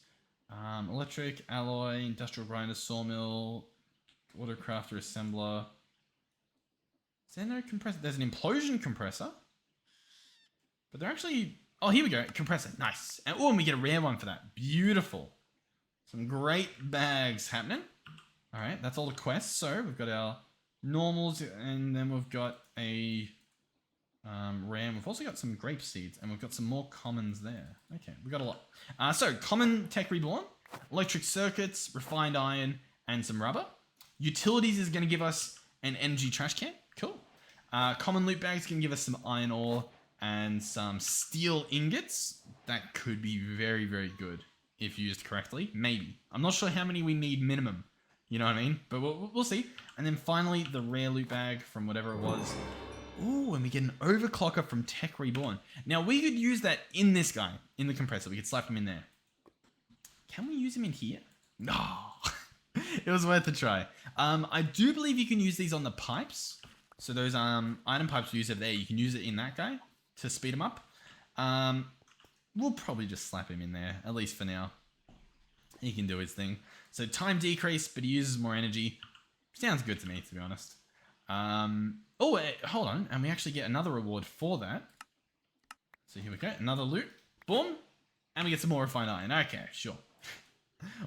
Electric, alloy, industrial grinder, sawmill, autocrafter, assembler. Is there no compressor? There's an implosion compressor. But they're actually... Oh, here we go. Compressor. Nice. And we get a rare one for that. Beautiful. Some great bags happening. All right, that's all the quests. So we've got our normals, and then we've got a... RAM. We've also got some grape seeds, and we've got some more commons there. Okay, we got a lot. So common tech reborn, electric circuits, refined iron, and some rubber. Utilities is going to give us an energy trash can. Cool. Common loot bags can give us some iron ore and some steel ingots. That could be very, very good if used correctly. Maybe. I'm not sure how many we need minimum. You know what I mean? But we'll see. And then finally, the rare loot bag from whatever it was. Ooh, and we get an overclocker from Tech Reborn. Now, we could use that in this guy, in the compressor. We could slap him in there. Can we use him in here? No. It was worth a try. I do believe you can use these on the pipes. So those item pipes we use over there, you can use it in that guy to speed him up. We'll probably just slap him in there, at least for now. He can do his thing. So time decrease, but he uses more energy. Sounds good to me, to be honest. Oh, hold on. And we actually get another reward for that. So here we go. Another loot. Boom. And we get some more refined iron. Okay, sure.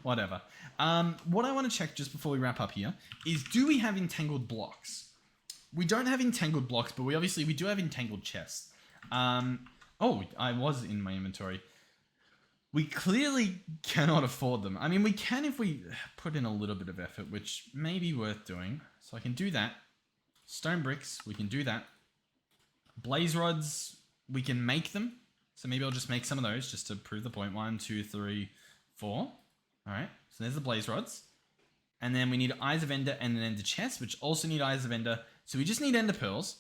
Whatever. What I want to check just before we wrap up here is, do we have entangled blocks? We don't have entangled blocks, but we do have entangled chests. Oh, I was in my inventory. We clearly cannot afford them. I mean, we can if we put in a little bit of effort, which may be worth doing. So I can do that. Stone bricks, we can do that. Blaze rods, we can make them. So maybe I'll just make some of those just to prove the point. 1, 2, 3, 4. All right, so there's the blaze rods. And then we need Eyes of Ender and an Ender chest, which also need Eyes of Ender. So we just need Ender pearls.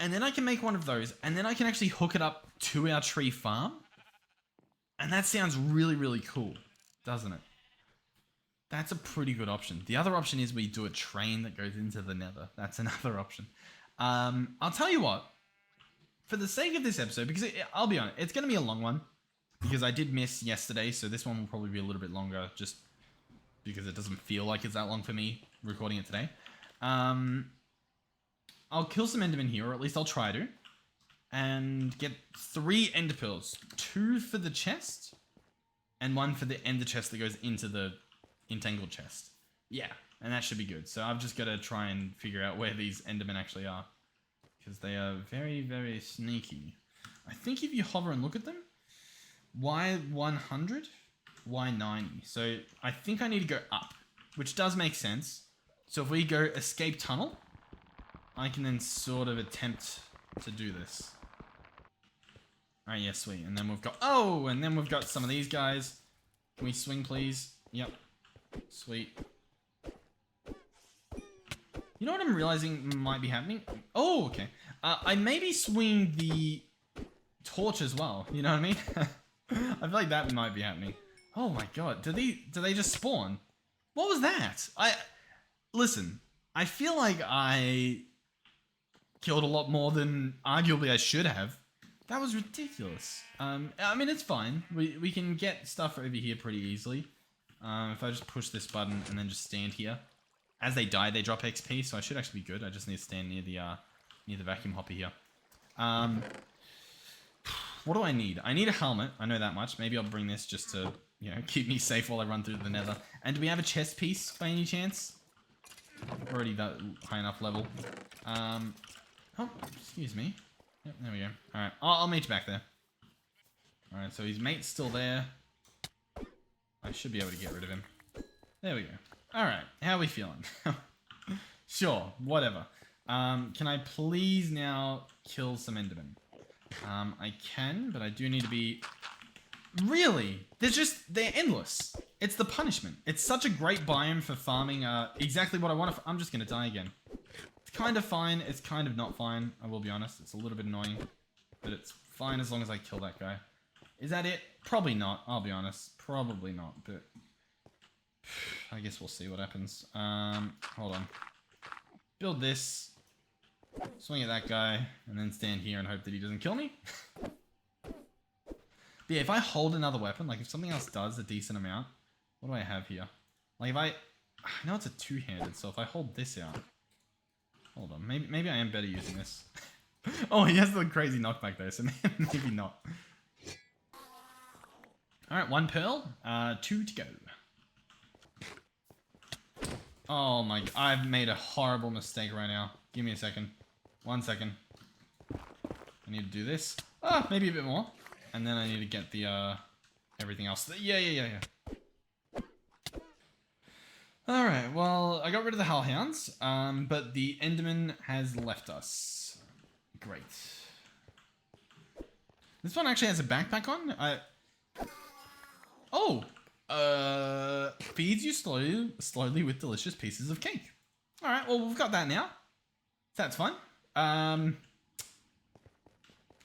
And then I can make one of those, and then I can actually hook it up to our tree farm. And that sounds really, really cool, doesn't it? That's a pretty good option. The other option is we do a train that goes into the Nether. That's another option. I'll tell you what, for the sake of this episode, because I'll be honest, it's going to be a long one, because I did miss yesterday, so this one will probably be a little bit longer, just because it doesn't feel like it's that long for me recording it today. I'll kill some endermen here, or at least I'll try to, and get 3 ender pearls. 2 for the chest, and 1 for the ender chest that goes into the entangled chest. Yeah, and that should be good. So I've just got to try and figure out where these endermen actually are, because they are very, very sneaky. I think if you hover and look at them, why 100? Why 90? So I think I need to go up, which does make sense. So if we go escape tunnel, I can then sort of attempt to do this. Alright, yeah, sweet. And then we've got... Oh! And then we've got some of these guys. Can we swing, please? Yep. Sweet. You know what I'm realizing might be happening? Oh, okay. I maybe swing the torch as well. You know what I mean? I feel like that might be happening. Oh my god. Do they just spawn? What was that? Listen, I feel like I killed a lot more than arguably I should have. That was ridiculous. I mean, it's fine. We can get stuff over here pretty easily. If I just push this button and then just stand here. As they die, they drop XP, so I should actually be good. I just need to stand near the vacuum hopper here. What do I need? I need a helmet. I know that much. Maybe I'll bring this just to, you know, keep me safe while I run through the Nether. And do we have a chest piece by any chance? Already that high enough level. Oh, excuse me. Yep, there we go. Alright, I'll meet you back there. Alright, so his mate's still there. I should be able to get rid of him. There we go. Alright, how are we feeling? Sure, whatever. Can I please now kill some endermen? I can, but I do need to be... Really? They're endless. It's the punishment. It's such a great biome for farming exactly what I want to... I'm just going to die again. It's kind of fine. It's kind of not fine. I will be honest. It's a little bit annoying. But it's fine as long as I kill that guy. Is that it? Probably not. I'll be honest. Probably not. But I guess we'll see what happens. Hold on. Build this. Swing at that guy. And then stand here and hope that he doesn't kill me. But yeah, if I hold another weapon, like if something else does a decent amount, what do I have here? Like if I know it's a two-handed, so if I hold this out, hold on, maybe I am better using this. Oh, he has the crazy knockback though, so maybe not. All right, 1 pearl, 2 to go. Oh my, I've made a horrible mistake right now. Give me a second. 1 second. I need to do this. Ah, maybe a bit more. And then I need to get the, everything else. Yeah. Alright, well, I got rid of the hellhounds, but the Enderman has left us. Great. This one actually has a backpack on. Feeds you slowly with delicious pieces of cake. Alright, well, we've got that now. That's fun.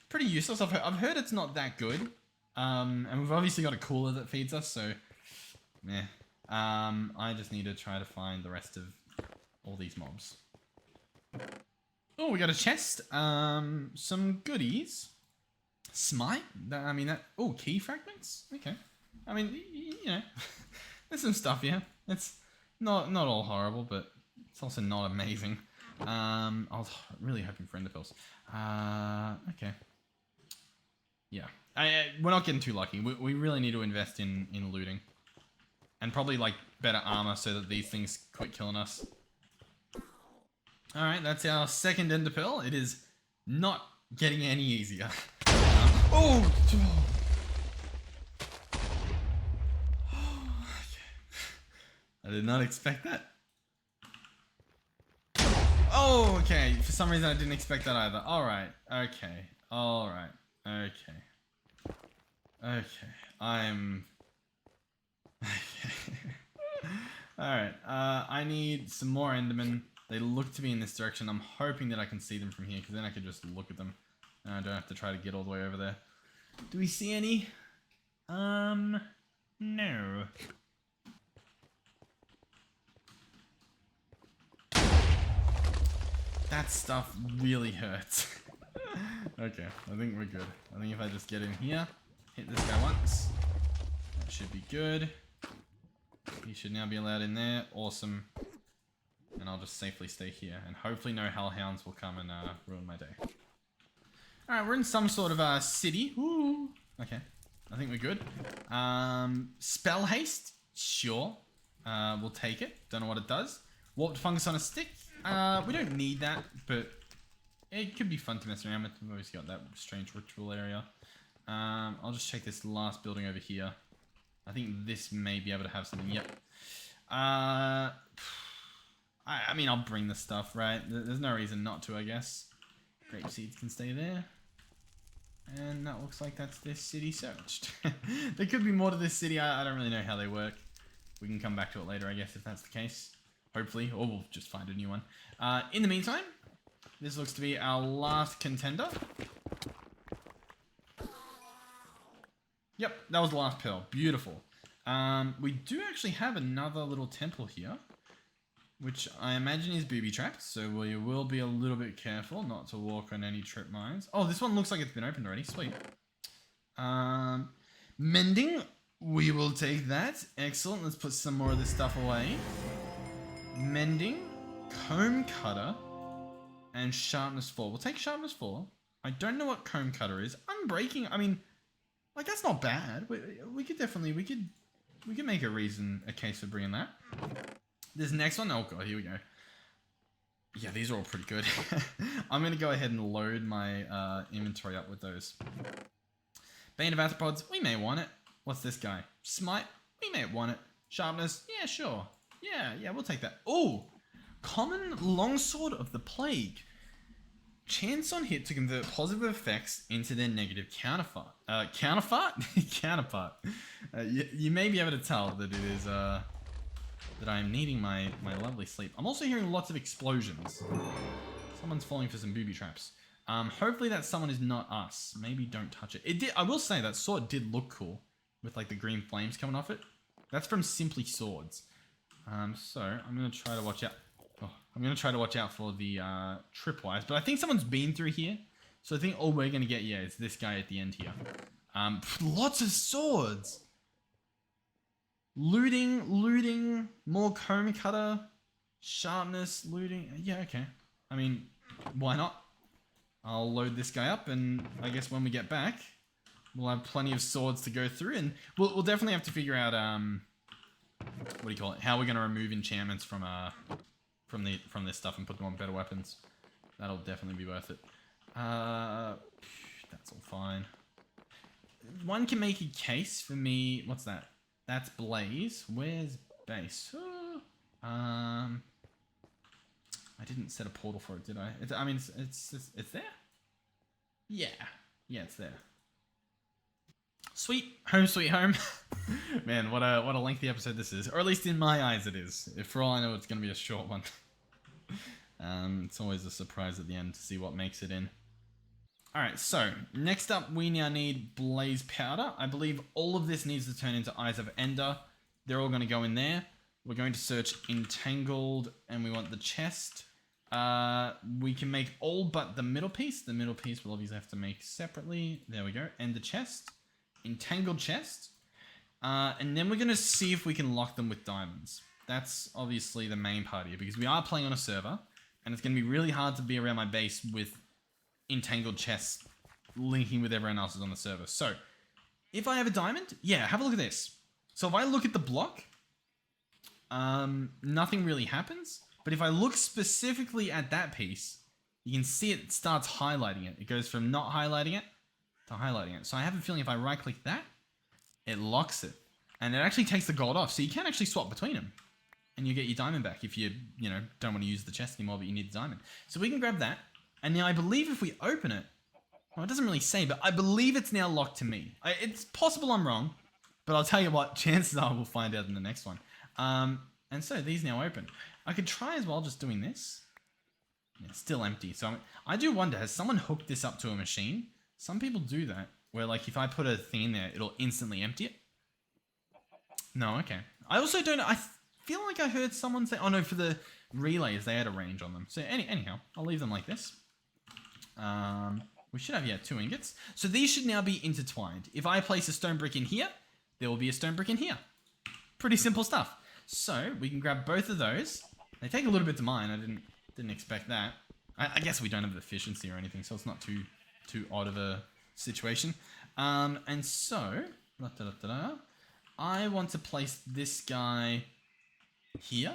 Pretty useless. I've heard it's not that good. And we've obviously got a cooler that feeds us, so... Meh. I just need to try to find the rest of all these mobs. Oh, we got a chest. Some goodies. Smite? Oh, key fragments? Okay. I mean, you know, there's some stuff here. It's not all horrible, but it's also not amazing. I was really hoping for ender pearls. Okay. Yeah. We're not getting too lucky. We really need to invest in looting. And probably, like, better armor so that these things quit killing us. Alright, that's our second ender pearl. It is not getting any easier. Oh! I did not expect that. Oh, okay. For some reason I didn't expect that either. Alright. Okay. Alright. Okay. Okay. Okay. Alright. I need some more endermen. They look to be in this direction. I'm hoping that I can see them from here, because then I can just look at them. And I don't have to try to get all the way over there. Do we see any? No. That stuff really hurts. Okay, I think we're good. I think if I just get in here, hit this guy once, that should be good. He should now be allowed in there. Awesome. And I'll just safely stay here. And hopefully no hellhounds will come and ruin my day. Alright, we're in some sort of city. Ooh. Okay, I think we're good. Spell haste? Sure. We'll take it. Don't know what it does. Warped fungus on a stick? We don't need that, but it could be fun to mess around with. We've always got that strange ritual area. I'll just check this last building over here. I think this may be able to have something. Yep. I mean, I'll bring the stuff, right? There's no reason not to, I guess. Grape seeds can stay there. And that looks like that's this city searched. There could be more to this city. I don't really know how they work. We can come back to it later, I guess, if that's the case. Hopefully. Or we'll just find a new one. In the meantime, this looks to be our last contender. Yep, that was the last pearl. Beautiful. We do actually have another little temple here, which I imagine is booby trapped, so we will be a little bit careful not to walk on any trip mines. Oh, this one looks like it's been opened already. Sweet. Mending. We will take that. Excellent. Let's put some more of this stuff away. Mending, comb cutter, and sharpness 4. We'll take sharpness 4. I don't know what comb cutter is. Unbreaking. I mean, like, that's not bad. We could definitely, we could make a case for bringing that. This next one, oh god, here we go. Yeah, these are all pretty good. I'm gonna go ahead and load my inventory up with those. Bane of Arthropods, we may want it. What's this guy? Smite, we may want it. Sharpness, yeah, sure. Yeah, we'll take that. Oh, common longsword of the plague. Chance on hit to convert positive effects into their negative counterpart. Counterpart. You may be able to tell that it is that I'm needing my lovely sleep. I'm also hearing lots of explosions. Someone's falling for some booby traps. Hopefully that someone is not us. Maybe don't touch it. It did. I will say that sword did look cool with like the green flames coming off it. That's from Simply Swords. So I'm gonna try to watch out. Oh, I'm gonna try to watch out for the tripwires. But I think someone's been through here, so I think all we're gonna get, yeah, is this guy at the end here. Lots of swords. Looting, more comb cutter, sharpness, looting. Yeah, okay. I mean, why not? I'll load this guy up, and I guess when we get back, we'll have plenty of swords to go through, and we'll definitely have to figure out what do you call it? How we're gonna remove enchantments from this stuff and put them on better weapons. That'll definitely be worth it. That's all fine. One can make a case for me. What's that? That's Blaze. Where's Base? I didn't set a portal for it, did I? I mean, it's there. Yeah, it's there. Sweet home, sweet home. Man, what a lengthy episode this is, or at least in my eyes it is. If for all I know, it's gonna be a short one. It's always a surprise at the end to see what makes it in. Alright, so next up we now need Blaze Powder. I believe all of this needs to turn into Eyes of Ender. They're all going to go in there. We're going to search Entangled, and we want the chest. We can make all but the middle piece. The middle piece we'll obviously have to make separately. There we go. And the chest. Entangled chest. And then we're going to see if we can lock them with diamonds. That's obviously the main part here, because we are playing on a server, and it's going to be really hard to be around my base with entangled chests linking with everyone else's on the server. So if I have a diamond, yeah, have a look at this. So if I look at the block, nothing really happens. But if I look specifically at that piece, you can see it starts highlighting it. It goes from not highlighting it to highlighting it. So I have a feeling if I right click that, it locks it. And it actually takes the gold off. So you can actually swap between them. And you get your diamond back if you don't want to use the chest anymore, but you need the diamond. So we can grab that. And now I believe if we open it, well, it doesn't really say, but I believe it's now locked to me. It's possible I'm wrong, but I'll tell you what, chances are we'll find out in the next one. And so these now open. I could try as well just doing this. Yeah, still empty. So I do wonder, has someone hooked this up to a machine? Some people do that, where like if I put a thing in there, it'll instantly empty it. No, okay. I also don't know. I feel like I heard someone say, oh no, for the relays, they had a range on them. So anyhow, I'll leave them like this. We should have, yeah, 2 ingots. So these should now be intertwined. If I place a stone brick in here, there will be a stone brick in here. Pretty simple stuff. So we can grab both of those. They take a little bit to mine. I didn't expect that. I guess we don't have efficiency or anything, so it's not too odd of a situation. And so, I want to place this guy here.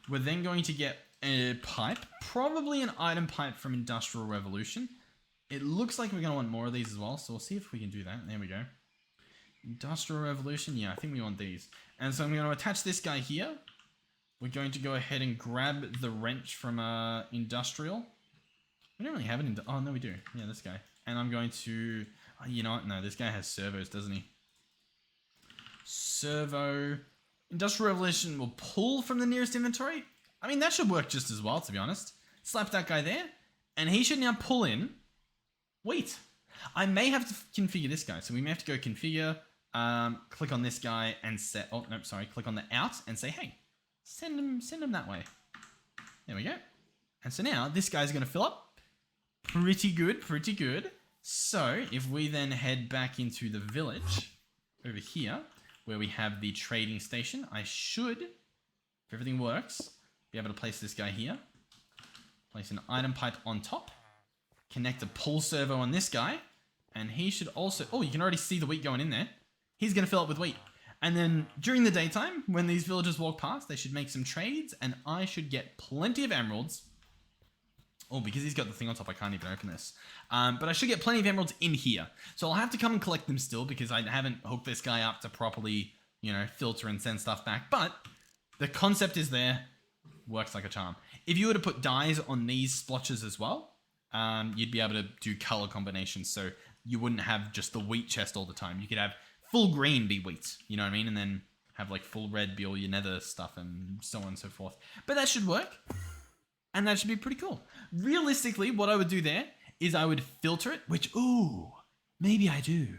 We're then going to get a pipe, probably an item pipe from Industrial Revolution. It looks like we're going to want more of these as well, so we'll see if we can do that. There we go. Industrial Revolution, yeah, I think we want these. And so I'm going to attach this guy here. We're going to go ahead and grab the wrench from Industrial. We don't really have it in... Oh, no, we do. Yeah, this guy. And I'm going to... Oh, you know what? No, this guy has servos, doesn't he? Servo. Industrial Revolution will pull from the nearest inventory. I mean, that should work just as well, to be honest. Slap that guy there. And he should now pull in wheat. I may have to configure this guy. So we may have to go configure, click on this guy and set... Oh, no, sorry. Click on the out and say, hey, send him that way. There we go. And so now this guy's going to fill up. Pretty good, pretty good. So if we then head back into the village over here, where we have the trading station, I should, if everything works, be able to place this guy here. Place an item pipe on top. Connect a pull servo on this guy. And he should also... Oh, you can already see the wheat going in there. He's going to fill up with wheat. And then during the daytime, when these villagers walk past, they should make some trades. And I should get plenty of emeralds. Oh, because he's got the thing on top, I can't even open this. But I should get plenty of emeralds in here. So I'll have to come and collect them still because I haven't hooked this guy up to properly, you know, filter and send stuff back. But the concept is there. Works like a charm. If you were to put dyes on these splotches as well, you'd be able to do color combinations. So you wouldn't have just the wheat chest all the time. You could have full green be wheat, you know what I mean? And then have like full red be all your nether stuff and so on and so forth. But that should work. And that should be pretty cool. Realistically, what I would do there is I would filter it, which, ooh, maybe I do.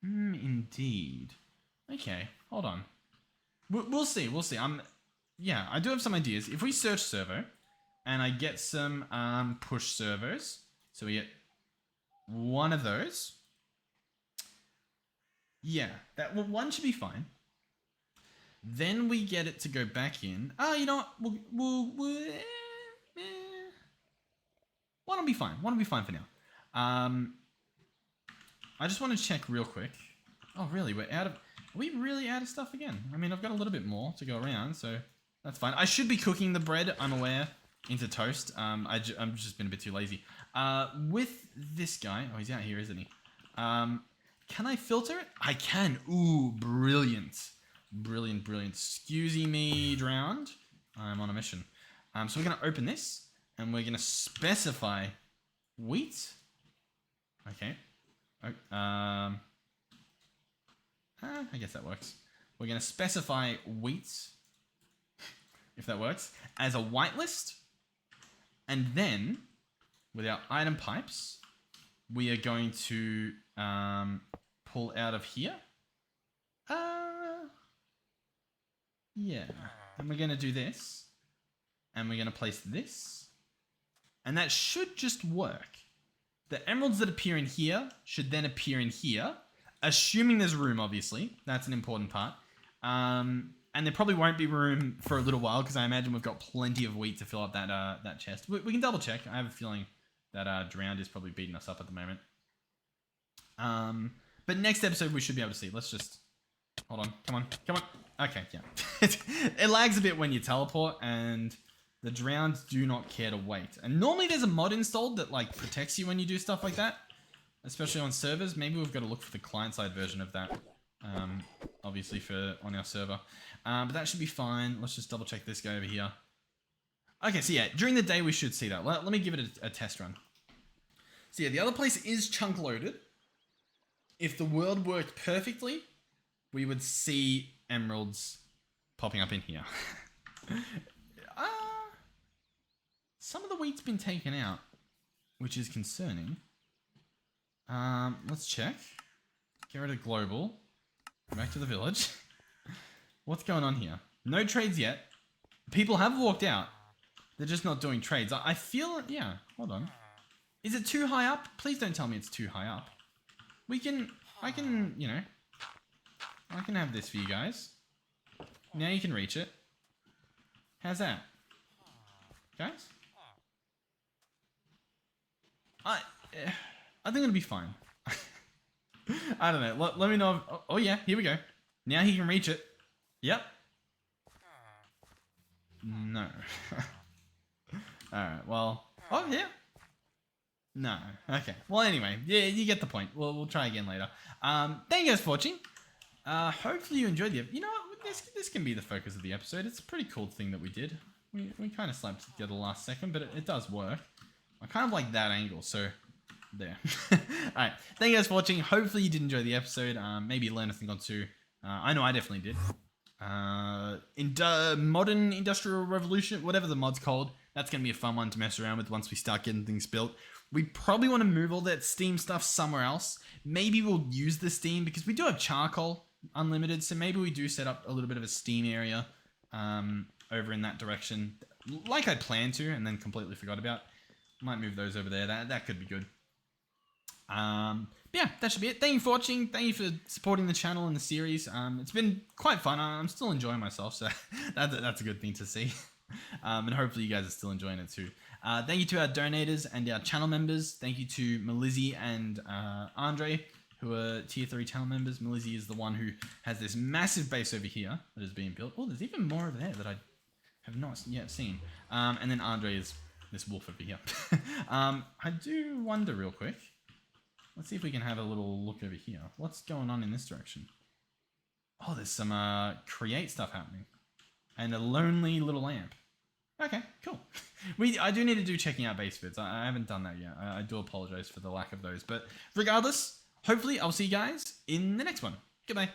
Indeed. Okay, hold on. We'll see, we'll see. Yeah, I do have some ideas. If we search servo, and I get some push servos, so we get one of those. Yeah, one should be fine. Then we get it to go back in. Oh, you know what? One will be fine. One will be fine for now. I just want to check real quick. Oh, really? Are we really out of stuff again? I mean, I've got a little bit more to go around, so that's fine. I should be cooking the bread, I'm aware, into toast. I'm just been a bit too lazy. With this guy... Oh, he's out here, isn't he? Can I filter it? I can. Ooh, brilliant. Brilliant, brilliant. Excusey me, drowned. I'm on a mission. So we're going to open this, and we're going to specify wheat. Okay. I guess that works. We're going to specify wheat, if that works, as a whitelist. And then, with our item pipes, we are going to pull out of here. Yeah. And we're going to do this. And we're going to place this. And that should just work. The emeralds that appear in here should then appear in here. Assuming there's room, obviously. That's an important part. And there probably won't be room for a little while because I imagine we've got plenty of wheat to fill up that chest. We can double check. I have a feeling that Drowned is probably beating us up at the moment. But next episode we should be able to see. Let's just... Hold on. Come on. Okay, yeah. It lags a bit when you teleport, and the Drowned do not care to wait. And normally there's a mod installed that like protects you when you do stuff like that, especially on servers. Maybe we've got to look for the client-side version of that, obviously on our server. But that should be fine. Let's just double-check this guy over here. Okay, so yeah, during the day we should see that. Let me give it a test run. So yeah, the other place is chunk-loaded. If the world worked perfectly, we would see emeralds popping up in here. Some of the wheat's been taken out, which is concerning. Let's check. Get rid of global. Back to the village. What's going on here? No trades yet. People have walked out. They're just not doing trades. I feel, yeah, hold on. Is it too high up? Please don't tell me it's too high up. I can, you know, I can have this for you guys. Now you can reach it. How's that? Guys? I think it'll be fine. I don't know. Let me know. If, oh yeah, here we go. Now he can reach it. Yep. No. Alright, well. Oh, yeah. No. Okay. Well, anyway. Yeah, you get the point. We'll try again later. Thank you guys for watching. Hopefully you enjoyed the episode. You know what? This can be the focus of the episode. It's a pretty cool thing that we did. We kind of slapped it together last second, but it does work. I kind of like that angle, so there. Alright, thank you guys for watching. Hopefully you did enjoy the episode. Maybe learn a thing or two. I know I definitely did. Modern Industrial Revolution, whatever the mod's called, that's going to be a fun one to mess around with once we start getting things built. We probably want to move all that steam stuff somewhere else. Maybe we'll use the steam because we do have charcoal unlimited, so maybe we do set up a little bit of a steam area over in that direction, like I'd planned to and then completely forgot about. Might move those over there. That could be good. Yeah, that should be it. Thank you for watching. Thank you for supporting the channel and the series. It's been quite fun. I'm still enjoying myself, so that's a good thing to see. And hopefully you guys are still enjoying it too. Thank you to our donators and our channel members. Thank you to Melizzy and Andre, who are tier 3 channel members. Melizzy is the one who has this massive base over here that is being built. Oh, there's even more over there that I have not yet seen. And then Andre is this wolf over here. I do wonder real quick. Let's see if we can have a little look over here. What's going on in this direction? Oh, there's some create stuff happening. And a lonely little lamp. Okay, cool. I do need to do checking out base vids. I haven't done that yet. I do apologize for the lack of those. But regardless, hopefully I'll see you guys in the next one. Goodbye.